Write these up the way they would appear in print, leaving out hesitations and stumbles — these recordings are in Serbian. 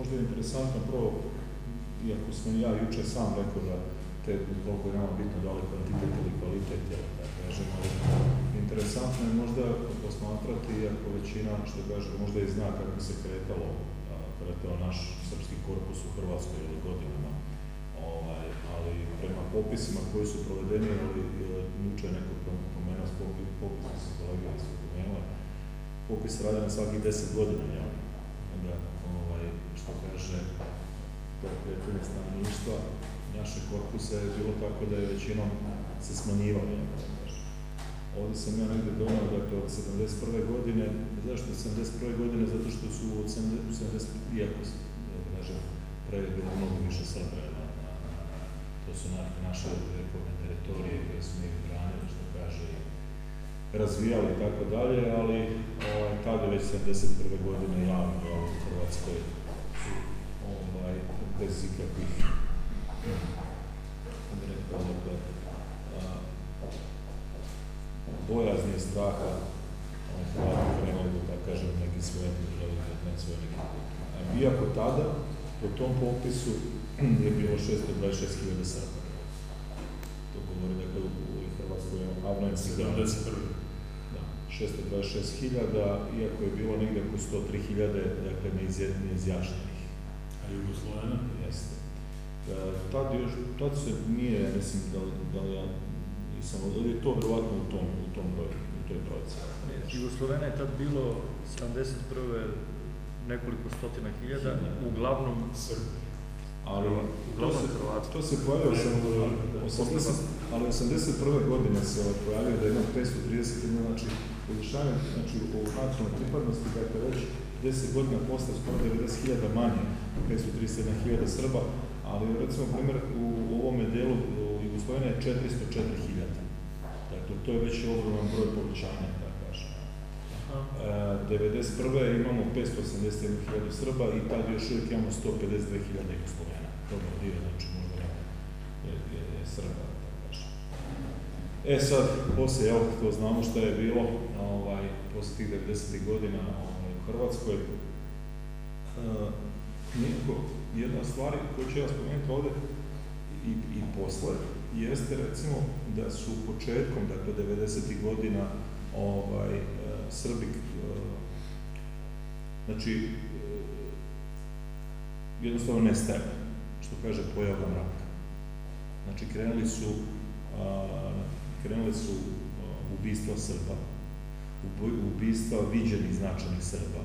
možda je interesantno prvo, iako sam ja jučer sam rekao da koliko je nama bitno da li kvantitet ili kvalitet, da kažem, ali interesantno je možda posmatrati, iako većina, što kaže, možda i zna kako se kretao naš srpski korpus u Hrvatskoj ili godinama, ali prema popisima koji su provedeni, ali juče je neko pomenuo popis, su kolege su pomenuli, popis rade na svakih 10 godina, onda, što kaže, to kretanje stanovništva našeg korpusa je bilo tako da je većinom se smanjivalo, Ovdje sam ja negdje donao, dakle, od 71. godine, zašto 71. godine? Zato što su od 70, iako se, pre je bilo mnogo više Srbe, to su naše vekovne teritorije koje smo ih branili, što kaže, razvijali i tako dalje, ali tada već 71. godine javno u Hrvatskoj bez ikakvih bojazni i straha Hrvati krenuli da kažem neki svoje državi, ne svoje neki put. Iako tada, po tom popisu, je bilo 626.000 Srba. To govori dakle u Hrvatskoj avnojci 71. Da, 626.000, iako je bilo negdje oko 103.000, dakle neizjašnjenih. A Jugoslovena? Jeste. Tad se nije, mislim, da li ja nisam, ali je to vjerovatno u tom broju, u toj brojci. Jugoslovena je tad bilo 71. nekoliko stotina hiljada, uglavnom Srbi. Ali to se pojavio ali 81. godine se pojavio da ima 530, znači povišanje, znači u nacionalnoj pripadnosti, dakle već 10 godina posle skoro 90.000 manje, 531.000 Srba, ali recimo primjer u ovome delu Jugoslovene je 404.000. Dakle, to je već ogroman broj povećanja, da kažem. 91. imamo 581.000 Srba i tad još uvijek imamo 152.000 Jugoslovena. Dobar dio, znači možda je Srba, da kažem. Sad, poslije, to znamo šta je bilo, poslije tih 90. godina u Hrvatskoj. Jedna stvar koju ću ja spomenuti ovdje i posle, jeste recimo da su početkom, dakle 90. godina, Srbi, znači, jednostavno nestaje, što kaže pojava mraka. Znači, krenuli su ubistva Srba, ubistva viđenih značajnih Srba,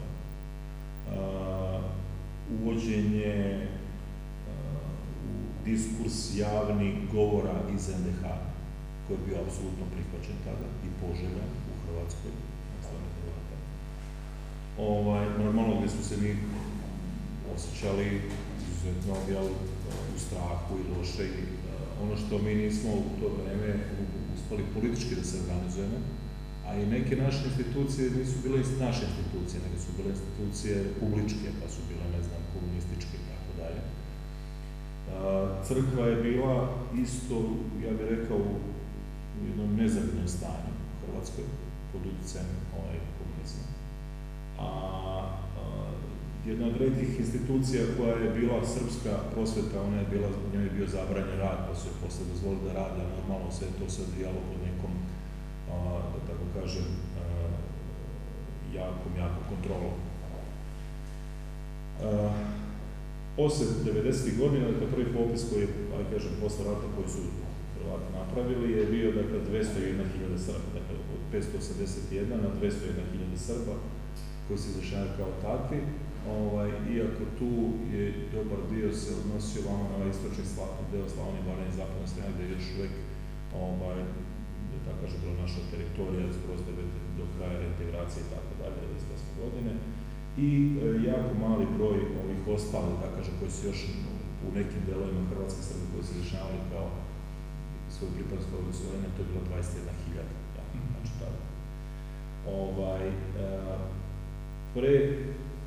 uvođenje u diskurs javnih govora iz NDH, koji je bio apsolutno prihvaćen tada i poželjan u Hrvatskoj, normalno gdje smo se mi osjećali izuzetno u strahu i loše. Ono što mi nismo u to vreme uspeli politički da se organizujemo, a i neke naše institucije nisu bile naše institucije, nego su bile institucije publičke, pa su bile, ne znam, komunističke i tako dalje. Crkva je bila isto, ja bih rekao, u jednom nezavidnom stanju u Hrvatskoj pod utjecajem komunizma. Jedna od retkih institucija koja je bila srpska prosveta, njoj je bio zabranjen rad, pa su je posle dozvolili da rade, a normalno sve to se odvijalo pod nekom, da tako kažem, jakom kontrolom. Posle 90. godina, dakle prvi popis koji je, kažem, posle rata koji su Hrvati napravili je bio, dakle, 201.000 Srba, dakle, od 581 na 201.000 Srba koji se izjašnjavaju kao takvi, iako tu je dobar dio se odnosio vama na ovaj istočni deo Slavonije, Baranje i zapadne strane, gdje je još uvijek, da tako kažem, bila naša teritorija skroz do kraja reintegracije i tako dalje, 98. godine, i jako mali broj ovih ostalih, da kažem, koji su još u nekim delovima Hrvatske Srbe koji se izjašnjavali kao svoju pripadnost kao Jugoslovene, to je bilo 21.000, znači tada.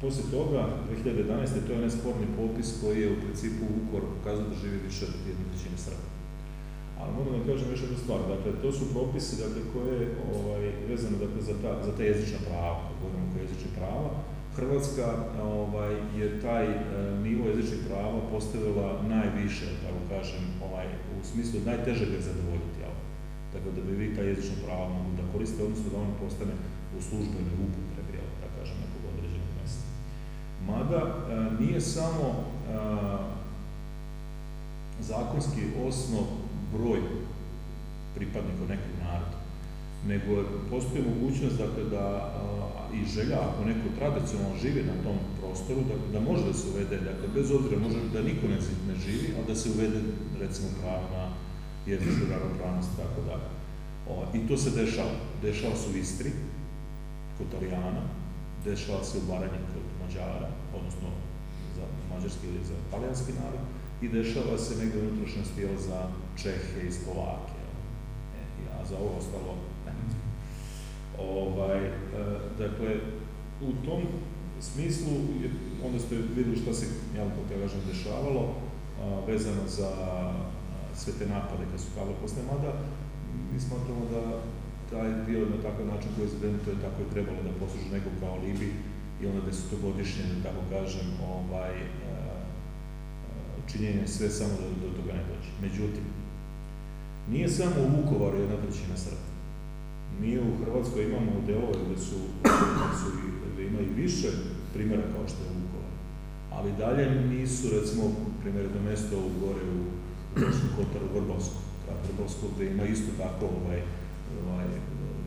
Poslije toga, 2011. to je onaj sporni popis koji je u principu Vukovar pokazao da živi više od 1/3 Srba. Ali moram da kažem još jednu stvar, dakle, to su propisi, dakle, koje je vezano, dakle, za ta jezična prava, govorimo oko jezičnih prava. Hrvatska je taj nivo jezičnih prava postavila najviše, tako kažem, u smislu najteže ga zadovoljiti, tako da bi vi taj jezično pravo mogu da koriste, odnosno da on postane u službenoj upotrebi, da kažem, nekog određenog mjesta. Mada nije samo zakonski osnov broj pripadnika nekog naroda, nego postoji mogućnost da i želja, ako neko tradicionalno živi na tom prostoru, da može da se uvede, dakle, bez obzira može da niko ne živi, ali da se uvede, recimo, pravo na jezičnu ravnopravnost, tako da. I to se dešava. Dešava se u Istri, kod Italijana, dešava se u Baranji kod Mađara, odnosno za mađarski ili za talijanski narod, i dešava se negdje unutrašnjosti za Čehe i Slovake. A za ovo ostalo dakle, u tom smislu, onda ste vidjeli šta se, dešavalo, vezano za sve te napade kad su kale posle, mada mi smatramo da taj dio na takav način koji je izveden, to je tako i trebalo da posluži nekog kao alibi i onda desetogodišnje, da tako kažem, činjenje sve samo da do toga ne dođe. Međutim, nije samo u Vukovaru 1/3 Srba. Mi u Hrvatskoj imamo delove gde ima i više primjera kao što je Vukovar, ali dalje nisu, recimo, primjer jedno mesto gore u Gorskom Kotaru, Vrbovsko, gde ima isto tako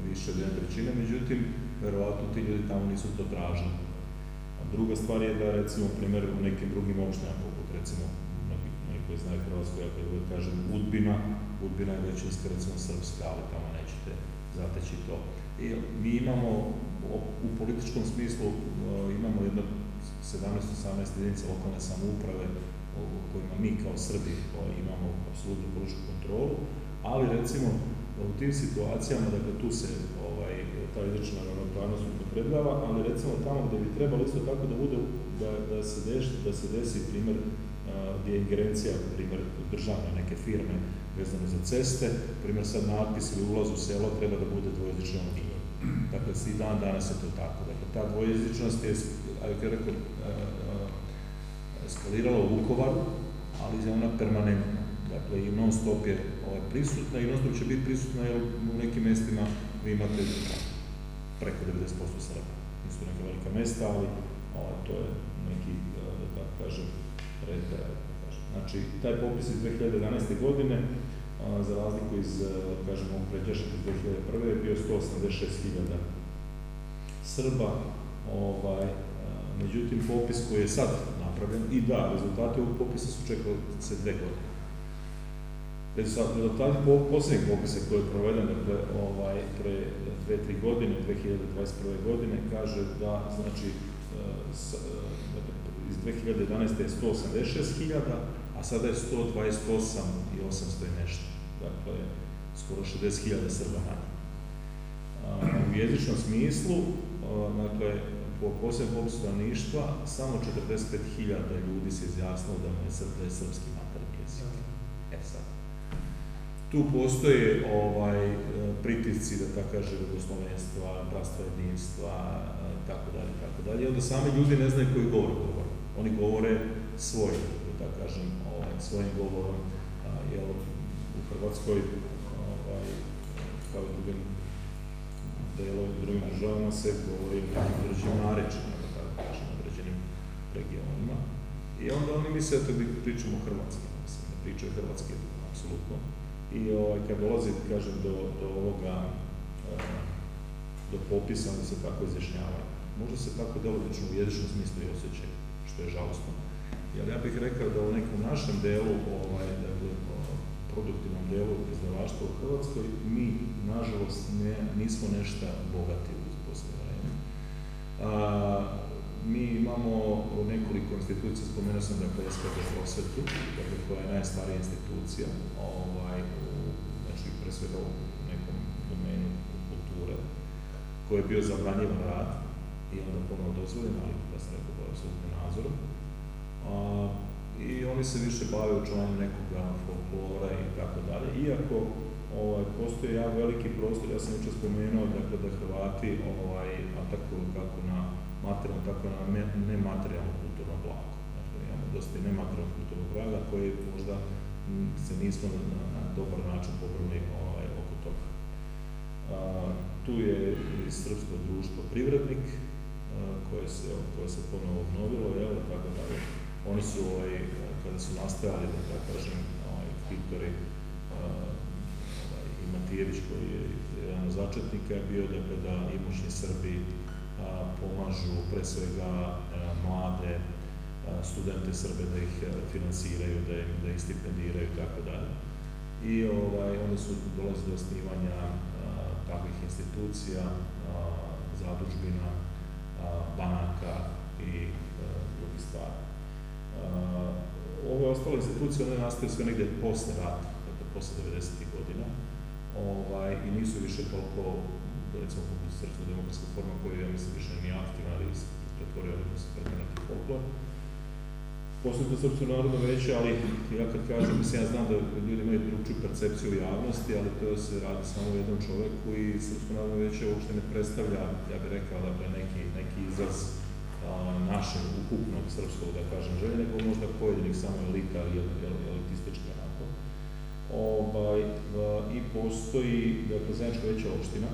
više od 1/3, međutim, verovatno ti ljudi tamo nisu to tražili. A druga stvar je da, recimo, primjer u nekim drugim opštinama, poput, recimo, oni koji znaju Hrvatsku, ja kad kažem Udbina je većinska, recimo, srpska, ali tamo nećete zateći to. I mi imamo, u političkom smislu, imamo jedno 17-18 jedinica lokalne samouprave u kojima mi kao Srbi imamo apsolutnu političku kontrolu, ali recimo u tim situacijama, dakle tu se ta jezična ravnopravnost upotrebljava, ali recimo tamo gde bi trebalo isto tako da bude, da se desi primjer gdje je ingerencija, primjer državne neke firme vezano za ceste, primjer sad natpis ili ulaz u selo treba da bude dvojezična linija. Dakle, i dan danas je to tako. Dakle, ta dvojezičnost je, eskalirala u Vukovaru, ali je ona permanentna. Dakle, i non stop je prisutna i non stop će biti prisutna jer u nekim mestima vi imate preko 90% Srba. Nisu neka velika mesta, ali to je neki, da tako kažem, red. Znači, taj popis iz 2011. godine, za razliku iz, kažemo, pređašnjeg iz 2001. je bio 186.000 Srba, međutim, popis koji je sad napravljen, i da, rezultati ovog popisa su čekali se 2 godine. Rezultati posljednjeg popisa koji je proveden, dakle, pre 2-3 godine, 2021. godine, kaže da, znači, iz 2011. je 186.000, a sada je 128.800 i nešto. Dakle, skoro 60.000 Srba manje. U jezičnom smislu, dakle, po posljednjem popisu stanovništva, samo 45.000 ljudi se izjasnilo da je srpski maternji jezik. Sad. Tu postoje pritisci, da tako kaže, bogoslovenstva, bratstva, jedinstva, tako dalje. Onda sami ljudi ne znaju koji govor. Oni govore svoj, da tako kažem, svojim govorom, jer u Hrvatskoj, kao i drugim drugim državama se govori nekim određenim narečima, da tako kažem, određenim regionima. I onda oni misle da pričamo hrvatski, ne pričaju hrvatski, apsolutno. I kad dolazi, kažem, do ovoga, do popisa, onda se tako izjašnjavaju. Možda se tako delimično u jezičnom smislu i osjećaju, što je žalostno. Jer ja bih rekao da u nekom našem delu, produktivnom delu izdavaštva u Hrvatskoj, mi, nažalost, nismo nešto bogati u posljednje vreme. Mi imamo nekoliko institucija, spomenuo sam, dakle, SKB prosvetu, dakle, koja je najstarija institucija, znači, pre svega u nekom domenu kulture, koji je bio zabranjivan rad i onda ponovno dozvoljen, ali da sam rekao, bio apsolutno nadzorom. I oni se više bave očuvanjem nekoga folklora i tako dalje, iako postoji jedan veliki prostor, ja sam jučer spomenuo dakle, da Hrvati atakuju kako na materijalno, tako na nematerijalno kulturno blago. Dakle, imamo dosta i nematerijalno kulturnog blaga koje možda se nismo na dobar način pobrinuli oko toga. Tu je i Srpsko društvo Privrednik, koje se ponovo obnovilo, tako da oni su, kada su nastajali, da kažem, Viktor i Matijević, koji je jedan od začetnika, je bio dakle, da imućni Srbi pomažu pre svega mlade studente Srbe, da ih finansiraju, da ih stipendiraju i tako dalje. I onda su dolazili do osnivanja takvih institucija, zadužbina, banaka i drugih stvari. Ove ostale institucije, one nastaju sve negdje posle rata, dakle posle 90. godina, i nisu više toliko, recimo, poput Srpska demokratska forma, koja ja mislim više nije aktivna, ali se pretvorio na neki folklor. Postoji to Srpsko narodno veće, ali ja kad kažem, mislim, ja znam da ljudi imaju drugčiju percepciju javnosti, ali to se radi samo o jednom čoveku i Srpsko narodno veće uopšte ne predstavlja, ja bih rekao, dakle, neki izraz našeg ukupnog srpskog, da kažem, želje, nego možda pojedinih samo elita ili elitistički onako. I postoji, dakle, zajednička veća opština,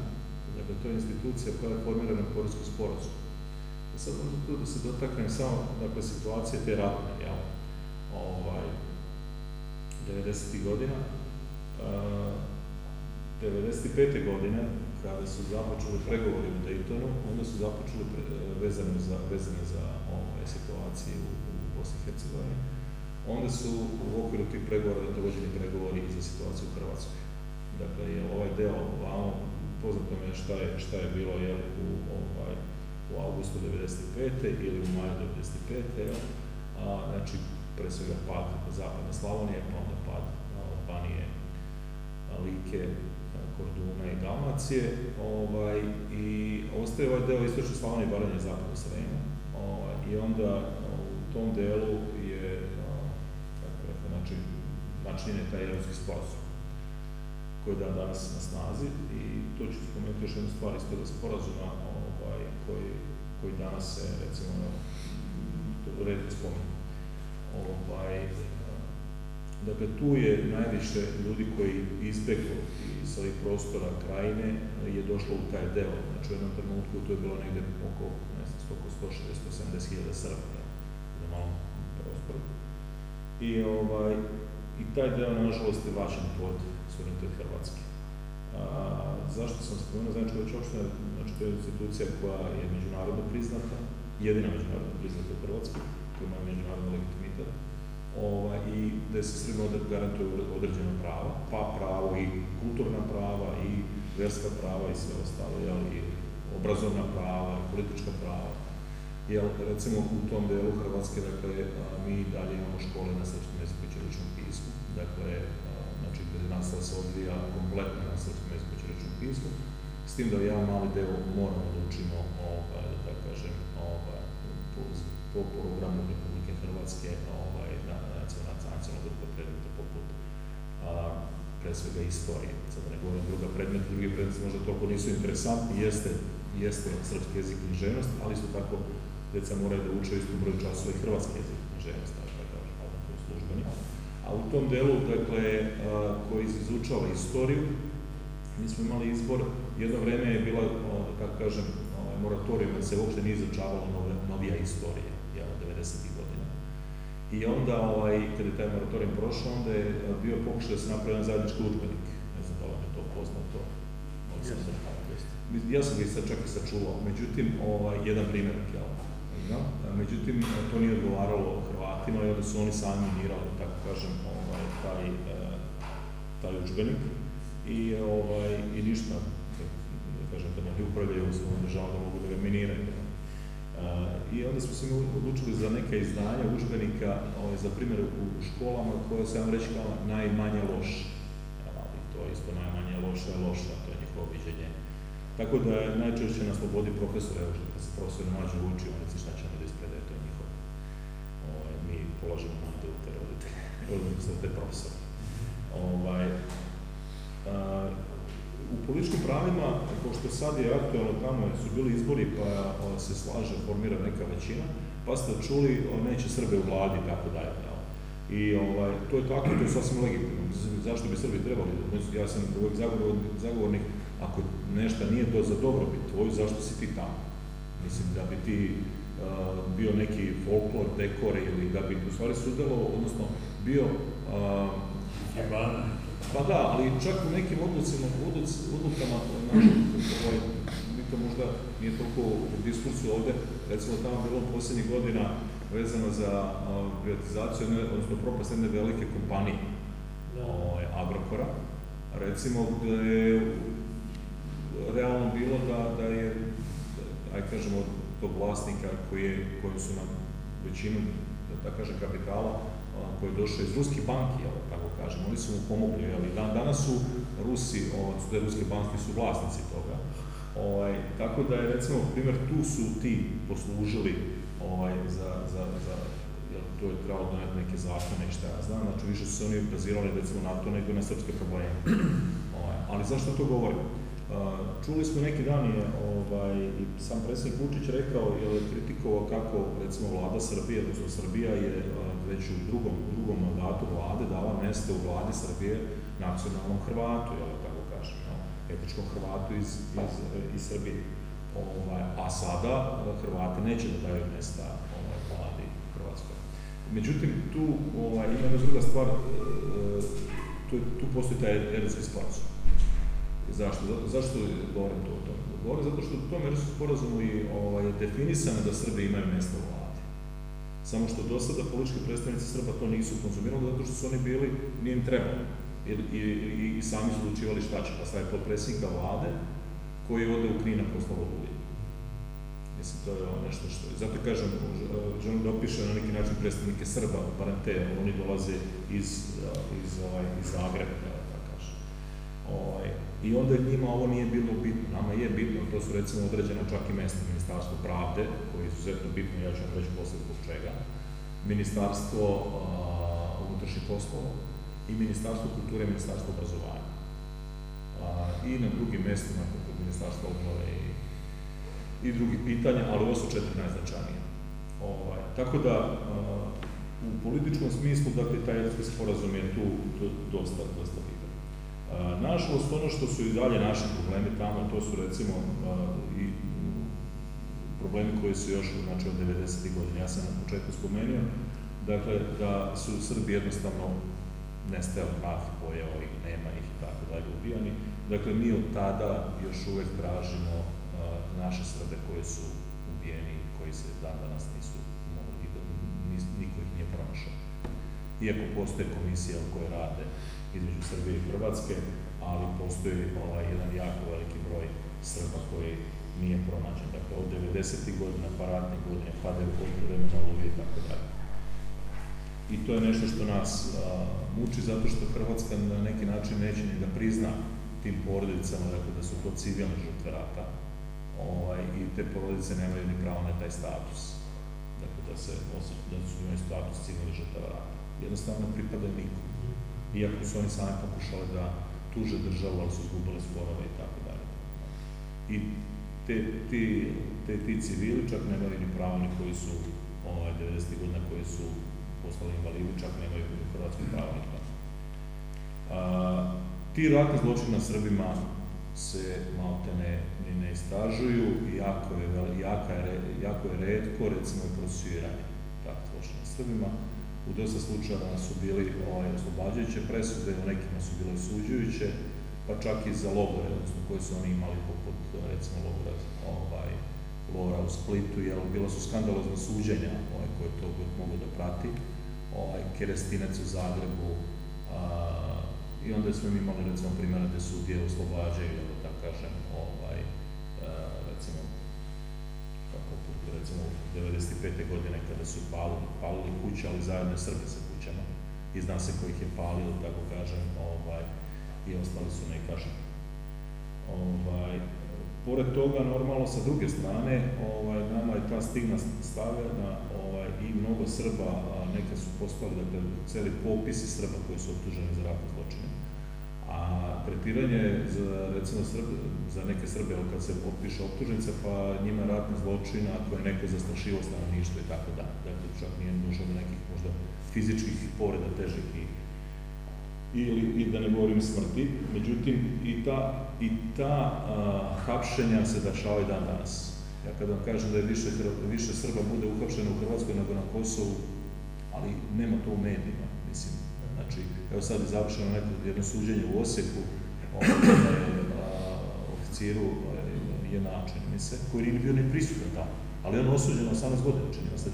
dakle, to je institucija koja je formirana u Poreskom sporazumu. Sad možda tu da se dotaknem samo, dakle, situacije te ratne, 90. godina. 95. godine, kada su započeli pregovori u Daytonu, onda su započeli vezane za situaciju u Bosni i Hercegovini. Onda su u okviru tih pregovora dovođeni pregovori i za situaciju u Hrvatskoj. Dakle, ovaj deo ovamo, poznato me šta je bilo u augustu 95. ili u maju 95. Znači, pre svega pad zapadne Slavonije, pa onda pad Banije, Like, Korduna i Dalmacije, i ostaje ovaj deo istočne Slavonije, Baranje i zapadne Srema, i onda u tom delu je, znači, načinjen je taj Erotski sporazum, koji je danas na snazi, i to ću spomenuti još jednu stvar iz toga sporazuma, koji danas se, recimo, retko spominje. Dakle, tu je najviše ljudi koji izbeglo iz ovih prostora krajine je došlo u taj deo. Znači, u jednom trenutku to je bilo negde oko 160-170 hiljada Srba na malom prostoru. I taj deo, nažalost, je vraćen pod suverenitet Hrvatske. Zašto sam spomenuo zajednička veća opština? Znači, to je institucija koja je međunarodno priznata, jedina međunarodno priznata u Hrvatskoj, koja ima međunarodno legitimitet, i gde se Srbima garantuju određena prava, pa pravo i kulturna prava, i verska prava, i sve ostalo, i obrazovna prava, i politička prava. Recimo, u tom delu Hrvatske, dakle, mi dalje imamo škole na srpskom jeziku i ćiriličnom pismu, dakle, gde nastava se odvija kompletno na srpskom jeziku i ćiriličnom pismu, s tim da jedan mali deo moramo da učimo, da tako kažem, po programu Republike Hrvatske, nacionalnog predmeta poput pre svega istorije. Sad da ne govorim drugi predmeti možda toliko nisu interesantni, jeste srpski jezik i književnost, ali isto tako deca moraju da uče isto broj časova i hrvatski jezik i književnost, tako službeni. A u tom delu, dakle, koji izučava istoriju, mi smo imali izbor, jedno vreme je bila, kako kažem, moratorijum, da se uopšte nije izučavala novija istorija, 90. godina. I onda, kada je taj moratorijum prošao, onda je bio pokušaj da se napravi jedan zajednički udžbenik. Ne znam da li vam je to poznato. Ja sam ga i sad čak i sačuvao. Međutim, jedan primjerak, međutim, to nije odgovaralo Hrvatima i onda su oni sami minirali, tako kažem, taj udžbenik. I ništa, da kažem, da ne upravljaju u svom državom da mogu da ga miniraju. I onda smo se odlučili za neka izdanja udžbenika, za primjer u školama, koje se vam reći kao najmanje loše. To je isto najmanje loše, to je njihovo viđenje. Tako da je najčešće na slobodi profesora, evo što kad se profesor mlađe uči, oni se šta će da ispredaje, to je njihovo. Mi polažemo nade u te roditelje, te profesore. političkim pravima, pošto sad je aktualno tamo, su bili izbori pa se slaže, formira neka većina, pa ste čuli neće Srbe u vladi i tako dalje. I to je tako, to je sasvim legitimno. Zašto bi Srbi trebali? Ja sam uvijek zagovornik, ako nešto nije za dobrobit tvoju, zašto si ti tamo? Mislim da bi ti bio neki folklor, dekor ili da bi u stvari sudjelovao, odnosno bio... Pa da, ali čak u nekim odlukama mi to možda nije toliko u diskursu ovdje, recimo tamo bilo posljednjih godina vezano za privatizaciju, odnosno propast jedne velike kompanije, Agrokora, recimo da je realno bilo da je, ajde kažemo, tog vlasnika koji su nam većinu, da kažem, kapitala, koji je došao iz ruskih banki, tako kažem, oni su mu pomogli, danas su Rusi, te ruske banke su vlasnici toga. Tako da je, recimo, primjer, tu su ti poslužili to je trebalo doneti neke zakone i šta ja znam, znači više su se oni bazirali recimo na to nego na srpske probleme. Ali zašto to govorim? Čuli smo neki dan je i sam predsjednik Vučić rekao, je kritikovao kako recimo vlada Srbije, odnosno Srbija je već u drugom mandatu vlade dala mjesto u vladi Srbije nacionalnom Hrvatu, tako kažem, etničkom Hrvatu iz Srbije. A sada Hrvati neće da daju mjesta vladi Hrvatskoj. Međutim, tu ima jedna druga stvar, tu postoji taj Erdutski sporazum. Zašto govorim to o tome? Govorim zato što u tom Erdutskom sporazumu je definisano da Srbi imaju mjesto u vladi. Samo što do sada politički predstavnici Srba to nisu konzumirali zato što su oni bili, nije im trebalo. I sami su odlučivali šta će, pa staviti potpredsjednika vlade koji ode u Knin na poslove Oluje. Mislim, to je nešto što... Zato kažem, želim da opišem na neki način predstavnike Srba, barem te, oni dolaze iz Zagreba, da kažem. I onda njima ovo nije bilo bitno, nama je bitno, to su recimo određena čak i mjesta, Ministarstvo pravde, koje je izuzetno bitno, ja ću vam reći poslije zbog čega, Ministarstvo unutrašnjih poslova i Ministarstvo kulture i Ministarstvo obrazovanja. I na drugim mjestima, kako Ministarstvo obnove i drugih pitanja, ali ovo su 4 najznačajnije. Tako da, u političkom smislu, dakle, taj Erdutski sporazum je tu dosta bitan. Nažalost, ono što su i dalje naši problemi tamo, to su recimo i problemi koji su još od 90. godina. Ja sam na početku spomenuo, dakle, da su Srbi jednostavno nestajali, mrah pojeo ih, nema ih i tako dalje, ubijani. Dakle, mi od tada još uvijek tražimo naše Srbe koji su ubijeni, koji se dan danas nisu mogli, niko ih nije pronašao. Iako postoje komisije koje rade između Srbije i Hrvatske, ali postoji jedan jako veliki broj Srba koji nije pronađen. Dakle, od 90. godina, pa ratne godine, pa da je u vremena Oluje i tako dalje. I to je nešto što nas muči, zato što Hrvatska na neki način neće ni da prizna tim porodicama, dakle, da su to civilne žrtve rata. I te porodice nemaju ni pravo na taj status. Dakle, da su imaju status civilnih žrtava rata. Jednostavno pripadaju nikom. Iako su oni sami pokušali da tuže državu, ali su izgubili sporove i tako dalje. I ti civili čak nemaju ni pravo ni koji su 90. godina koji su postali invalidi, čak nemaju hrvatsko pravo ni to. Ti ratni zločini na Srbima se maltene ne istražuju i jako je retko, recimo, procesuiranje takvih zločina na Srbima. U dosta slučajeva su bili oslobađajuće presude, u nekima su bile osuđujuće, pa čak i za logore, odnosno koje su oni imali poput, recimo, logora u Splitu, jer bila su skandalozna suđenja koje to mogu da prati, Kerestinec u Zagrebu, i onda smo imali, recimo, primjera gde sudije oslobađaju, da kažem, recimo 95. godine kada su palili kuće, ali zajedno Srbi sa kućama. I zna se ko ih je palio, tako kažem, i ostali su nekažnjeni. Pored toga, normalno, sa druge strane, nama je ta stigma stavljena i mnogo Srba, neka su postali, dakle, celi popisi Srba koji su optuženi za ratne zločine. A tretiranje recimo za neke Srbe, kad se potpiše optužnica, pa njima ratni zločin ako je neko zastrašivao stanovništvo i tako da. Dakle, čak nije došlo do nekih možda fizičkih povreda težih i da ne govorim smrti. Međutim, i ta hapšenja se dešavaju dan danas. Ja kad vam kažem da je više Srba bude uhapšeno u Hrvatskoj nego na Kosovu, ali nema to u medijima, mislim. Znači, evo sad je završeno jedno suđenje u Osijeku, oficiru je način, koji nije bio ni prisutan tamo, ali on osuđen na 18 godina, čini mi se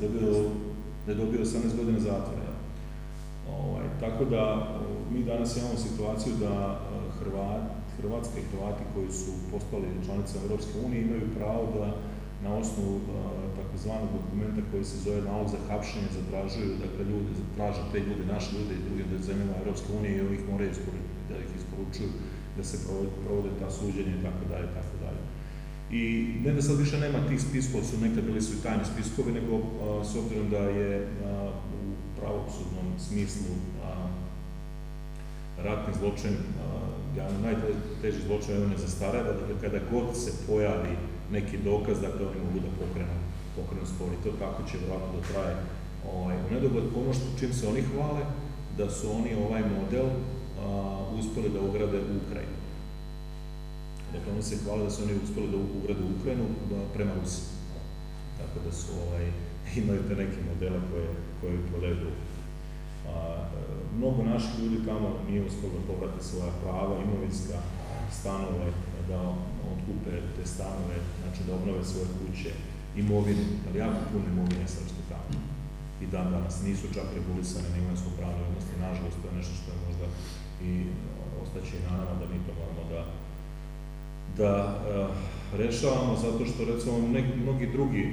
da je dobio 18 godina zatvora. Tako da mi danas imamo situaciju da Hrvatske i Hrvati koji su postali članicama Europske unije imaju pravo da na osnovu takozvanog dokumenta koji se zove nalog za hapšenje zatražuju, dakle traže te ljude, naše ljude i drugim zemljama Europske unije i ovih moraju da ih isporučuju, da se provode ta suđenja i tako dalje, tako dalje. I ne da sad više nema tih spiskova, nekad bili su i tajni spiskovi, nego s obzirom da je u pravosudnom smislu ratni zločin, najteži zločin je ne zastareva, dakle kada god se pojavi neki dokaz, dakle oni mogu da pokrenu spor i to tako će vjerojatno da traje u nedogled. Ono čim se oni hvale, da su oni ovaj model uspeli da ugrade u Ukrajinu. Dakle, oni se hvale da su oni uspeli da ugrade u Ukrajinu prema Rusiji. Tako da su imaju te neke modele koje prodaju drugo. Mnogo naših ljudi tamo nije uspjelo da povrati svoja prava, imovinska, stanove, da otkupe te stanove, znači da obnove svoje kuće, imovine, ali jako puno imovine srpske tamo. I dan danas nisu čak regulisane na imovinsko-pravne odnosi, nažalost, to je nešto što je možda i ostaće i na nama da mi to moramo da rešavamo, zato što recimo mnogi drugi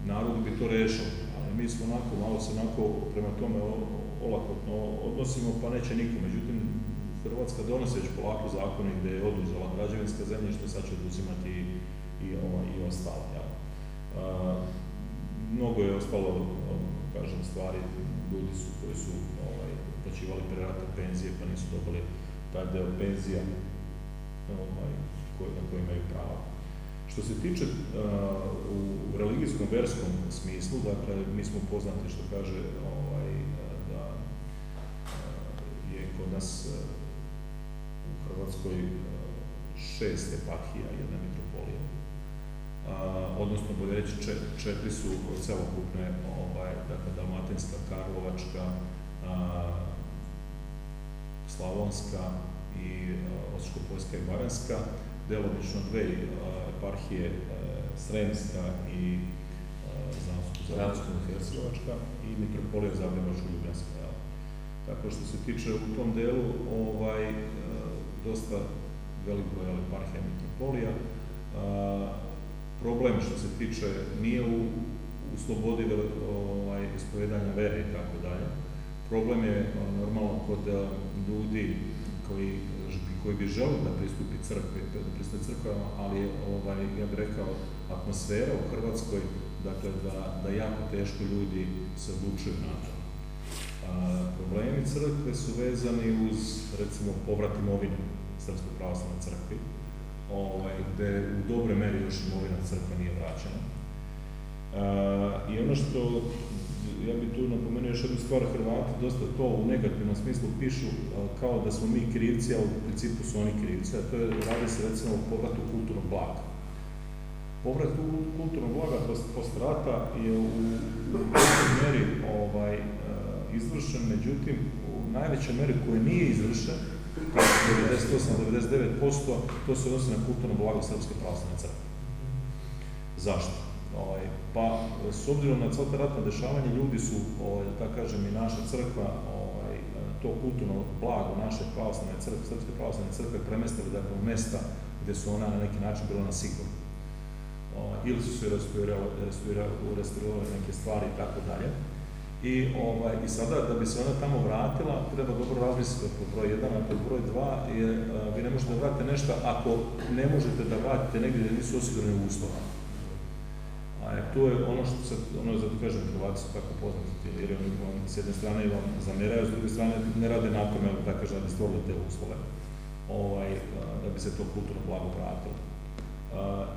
narodi bi to rešali. Mi smo malo se prema tome olakotno odnosimo, pa neće niko. Međutim, Hrvatska donosi već polako zakone gde je oduzela građevinska zemljišta, sad će oduzimati i ostalo. Mnogo je ostalo, kažem, stvari, ljudi koji su uplaćivali preratne penzije, pa nisu dobili taj deo penzija na koji imaju pravo. Što se tiče u religijskom, verskom smislu, dakle, mi smo poznati što kaže da je kod nas u Hrvatskoj 6 eparhija, jedna mitropolija. Odnosno, bolje reći, 4 su celokupne, dakle, Dalmatinska, Karlovačka, Slavonska i Osječko-poljska i Baranjska, delomično 2 eparhije, Sremska i Zansko-Hercegovačka i mitropolija Zagrebačko-Ljubljanska. Tako što se tiče u tom delu, dosta velik broj eparhija i mitropolija. Problem što se tiče nije u slobodi ispovedanja vere i tako dalje. Problem je normalno kod ljudi koji bi želeli da pristupi crkvama, ali ja bih rekao, atmosfera u Hrvatskoj, dakle, da jako teško ljudi se odlučuju na to. Problemi crkve su vezani uz, recimo, povrat imovine Srpskoj pravoslavnoj crkvi, gde u dobre meri još imovina crkve nije vraćena. I ono što, ja bih tu napomenuo još jednu stvar, Hrvati dosta to u negativnom smislu pišu kao da smo mi krivci, a u principu su oni krivci, a to je, radi se recimo o povratu kulturnog blaga. Povrat kulturnog blaga posle rata je u velikoj meri izvršen, međutim, u najvećoj meri koja nije izvršen, 98-99%, to se odnosi na kulturno blago Srpske pravoslavne crkve. Zašto? Pa, s obzirom na celo ratno dešavanje, ljudi su, da kažem, i naša crkva, to kulturno blago naše pravoslavne crkve, Srpske pravoslavne crkve, premestili u mesta gde su ona na neki način bila na sigurno. Ili su se restaurirale neke stvari i tako dalje. I sada, da bi se ona tamo vratila, treba dobro razmisliti pod broj 1, a pod broj 2 je, vi ne možete da vratite nešto ako ne možete da vratite negdje gdje nisu osigurani uslova. tu je ono što sad, zato kažem, Hrvati su tako poznati, jer oni s jedne strane vam zameraju, s druge strane ne rade na tome, tako kažem, da bi stvorili te uslove, da bi se to kulturno blago vratilo.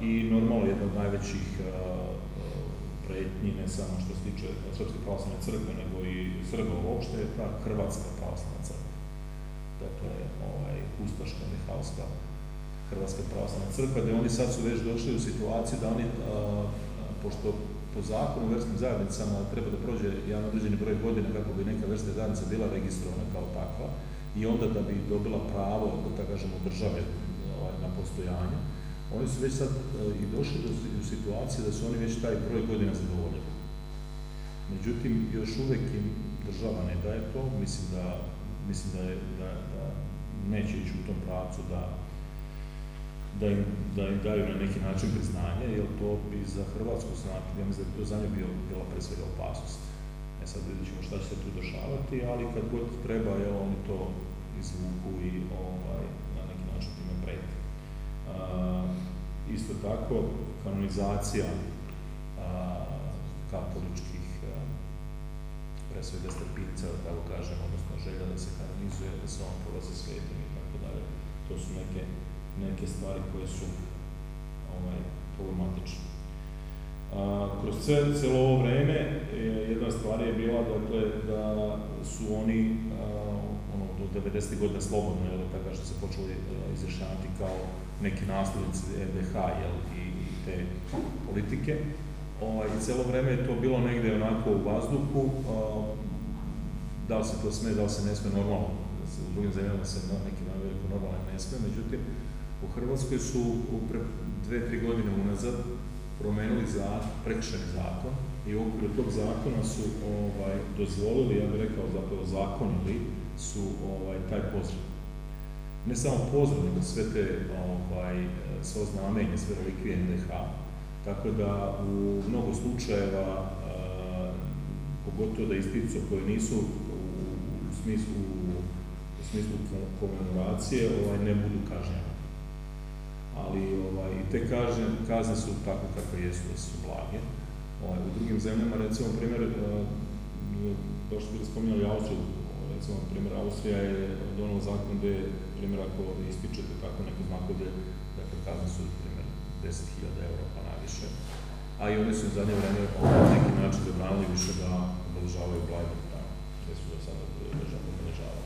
I normalno jedna od najvećih pretnji, ne samo što se tiče Srpske pravoslavne crkve, nego i Srba uopšte, je ta Hrvatska pravoslavna crkva. Dakle, ustaška, nehalska Hrvatska pravoslavna crkva, gde oni sad su već došli u situaciju da oni, pošto po zakonu u verskim zajednicama treba da prođe jedan određeni broj godina kako bi neka verska zajednica bila registrovana kao takva i onda da bi dobila pravo, da kažemo, države na postojanje, oni su već sad i došli u situaciju da su oni već taj broj godina zadovoljili. Međutim, još uvek im država ne daje to, mislim da neće ići u tom pravcu da im daju na neki način priznanje, jer to bi za Hrvatsku stranku, ja mislim da bi to za nju bila pre svega opasnost. Sad vidjet ćemo šta će se tu dešavati, ali kad god treba, oni to izvuku i na neki način time preti. Isto tako, kanonizacija katoličkih, pre svega stepinca, da tako kažem, odnosno želja da se kanonizuje, da se on prolazi svetom i tako dalje. To su neke stvari koje su problematične. Kroz celo ovo vreme jedna stvar je bila da su oni do 90. godina slobodno, tako što se počeli izjašnjavati kao neki naslednici NDH i te politike. I celo vreme je to bilo negde onako u vazduhu, da li se to sme, da li se ne sme, normalno, u drugim zemljama se neki veliko normalno ne sme, međutim, u Hrvatskoj su pre 2-3 godine unazad promenili prekršajni zakon i u okviru tog zakona su dozvolili, ja bih rekao, zapravo zakonili su taj pozdrav. Ne samo pozdrav, nego sve te sve znamenje, sve relikvije NDH, tako da u mnogo slučajeva, pogotovo da isticu koje nisu u smislu komemoracije, ne budu kažnjene. Ali i te kazne su tako kako jesu, da su blage. U drugim zemljama, recimo, primjer, kao što bili spominjali Austriju, recimo, primjer, Austrija je donala zakon gde, primjer, ako ističete tako neko znakovlje, dakle, kazne su, primjer, 10.000 € pa najviše, a i oni su u zadnje vreme na neki način zabranili više da obeležavaju blagdane, gde su do sada država obeležavali.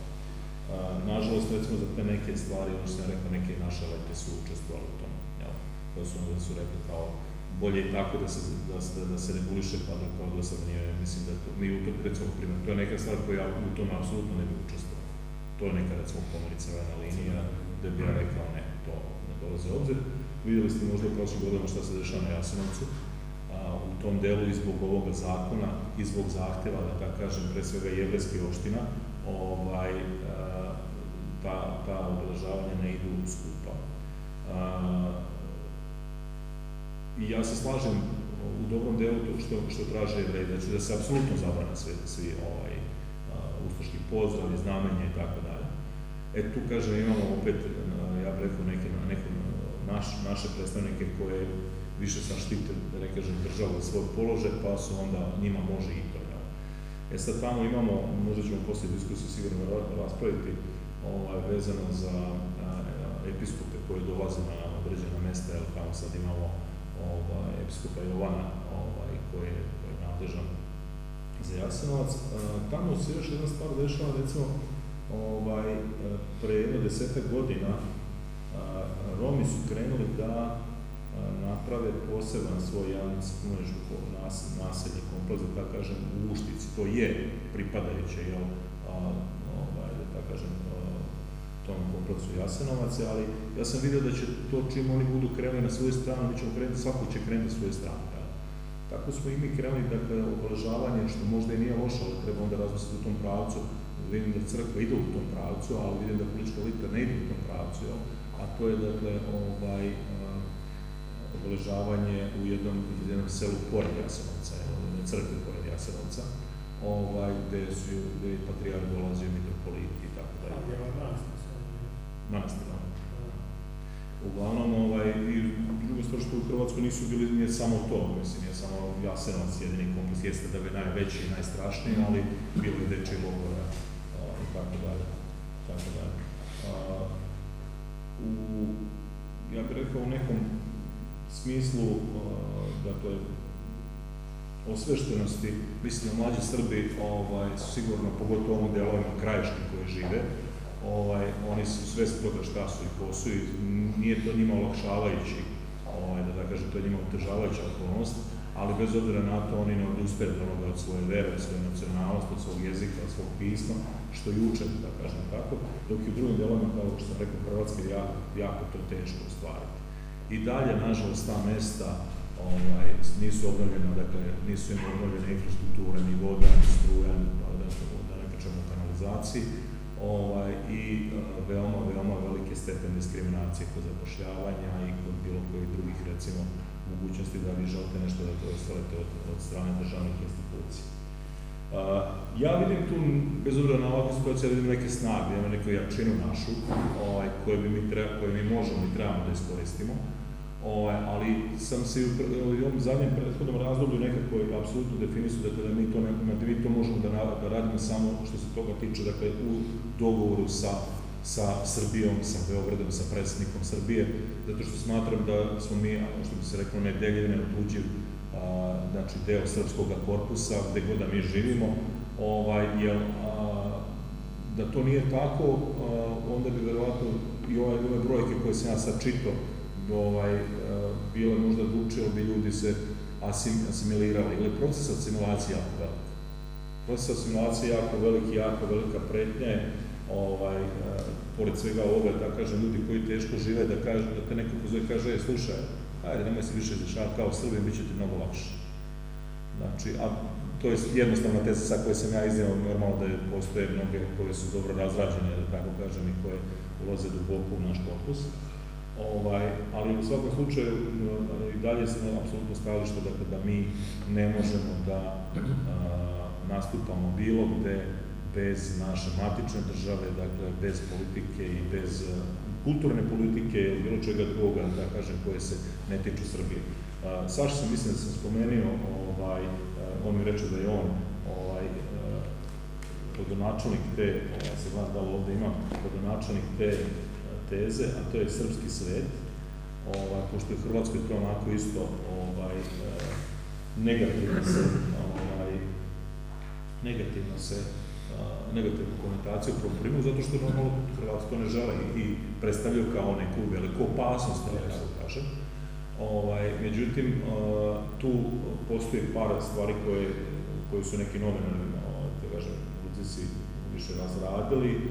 Nažalost, recimo, za te neke stvari, ono što sam rekao, neke naše elite su učestvovali u tom, da su rekli kao bolje i tako da se reguliše, pa da kao do sada nije, mislim da to, mi u tom, recimo, primjer, to je neka stvar koja ja u tom apsolutno ne bi učestvovao. To je neka, recimo, komunicirana linija, gde bi ja rekao ne, to ne dolaze u obzir. Vidjeli ste možda u prošlim godinama šta se dešava na Jasenovcu, u tom delu i zbog ovoga zakona, i zbog zahteva, da tako kažem, pre svega jevrejskih opština, ta obeležavanja ne idu skupa. I ja se slažem u dobrom delu što traže Jevreji, da se apsolutno zabrane svi ustaški pozdravi, znamenja i tako dalje. Tu, kažem, imamo opet, ja bih rekao, naše predstavnike koje više sam štite, da ne kažem, državu svoj položaj, pa su onda njima može i to. Sad tamo imamo, možda ćemo poslije diskusije sigurno raspraviti, vezano za episkope koji dolaze na određena mesta, jer tamo sad imamo episkopa Jovana koji je nadležan za Jasenovac. Tamo se još jedna stvar dešava, recimo, pre 10 godina Romi su krenuli da naprave poseban svoj jedan naselje, kompleks, da tako kažem, u Uštici. To je pripadajuće, da tako kažem, tom kompleksu Jasenovac, ali ja sam vidio da će to čim oni budu krenuli na svoju stranu, mi ćemo krenuti, svako će krenuti na svoju stranu. Tako smo i mi krenuli, dakle, obeležavanje, što možda i nije loše, ali treba onda razmisliti u tom pravcu. Vidim da crkva ide u tom pravcu, ali vidim da politička elita ne ide u tom pravcu, a to je, dakle, obeležavanje u jednom selu pored Jasenovca, crkve pored Jasenovca, gde je patrijarh dolazio, mitropolit i tako dalje. Manastir. Uglavnom, i druga stvar što u Hrvatskoj nisu bili, nije samo to, mislim, nije samo Jasenovac jedini kompleks, jeste da je najveći i najstrašniji, ali bilo je dečji logora i tako dalje. Ja bih rekao u nekom smislu, dakle, osveštenosti, mislim da mlađi Srbi su sigurno, pogotovo u ovom delovima krajiškim koji žive, oni su svesni toga šta su i ko su i nije to njima olakšavajući, da kažem, to je njima otežavajuća okolnost, ali bez obzira na to oni ne odustaju od onoga, od svoje vere, od svoje nacionalnosti, od svog jezika, od svog pisma, što i uče, da kažem tako, dok i u drugim delovima, kao što sam rekao, Hrvatske je jako to teško ostvariti. I dalje, nažalost, ta mesta nisu obnovljena, dakle, nisu im obnovljene infrastrukture, ni voda, ni struja, da ne pričamo o kanalizaciji, i veoma velike stepen diskriminacije kod zapošljavanja i kod bilo kojih drugih, recimo, mogućnosti da vi želite nešto da to ostvarite od strane državnih institucija. Ja vidim tu, bez obzira na ovakvu situaciju, ja vidim neke snage, neku jačinu našu, koje mi možemo i trebamo da iskoristimo, ali sam se u ovom zadnjem prethodnom razdoblju nekako apsolutno definisao da mi to možemo da radimo samo što se toga tiče, dakle, u dogovoru sa Srbijom, sa Beogradom, sa predsjednikom Srbije, zato što smatram da smo mi, što bi se reklo, nedeljeni, neotuđiv, znači deo srpskog korpusa, gde god da mi živimo, jer da to nije tako, onda bi verovatno i ove brojke koje sam ja sad čitao, bile možda drugčije, bi ljudi se asimilirali, ili proces asimilacije jako velik. Proces asimilacije jako veliki, jako velika pretnja je, pored svega ovoga, da kažem, ljudi koji teško žive, da te neko pozove i kaže, slušaj, ajde, nemoj se više izrašavati kao Srbin, bit će ti mnogo lakše. Znači, a to je jednostavna teza sa koje sam ja iznio, normalno da postoje mnoge koje su dobro razrađene, da tako kažem, i koje ulaze duboko u naš korpus. Ali u svakom slučaju i dalje smo apsolutno stajalište da mi ne možemo da nastupamo bilo gde bez naše matične države, dakle bez politike i bez kulturne politike ili bilo čega drugoga, da kažem, koje se ne tiču Srbije. Saša sam, mislim da sam spomenuo, on mi reče da je on rodonačelnik te, ja se gledam da li ovde imam, rodonačelnik te teze, a to je srpski svet, pošto je u Hrvatskoj to onako isto negativnu konotaciju proprimu, zato što normalno Hrvatski to ne žele i predstavljaju kao neku veliku opasnost, tako kažem. Međutim, tu postoji par stvari koje su neki novinari, da kažem, ulici više razradili,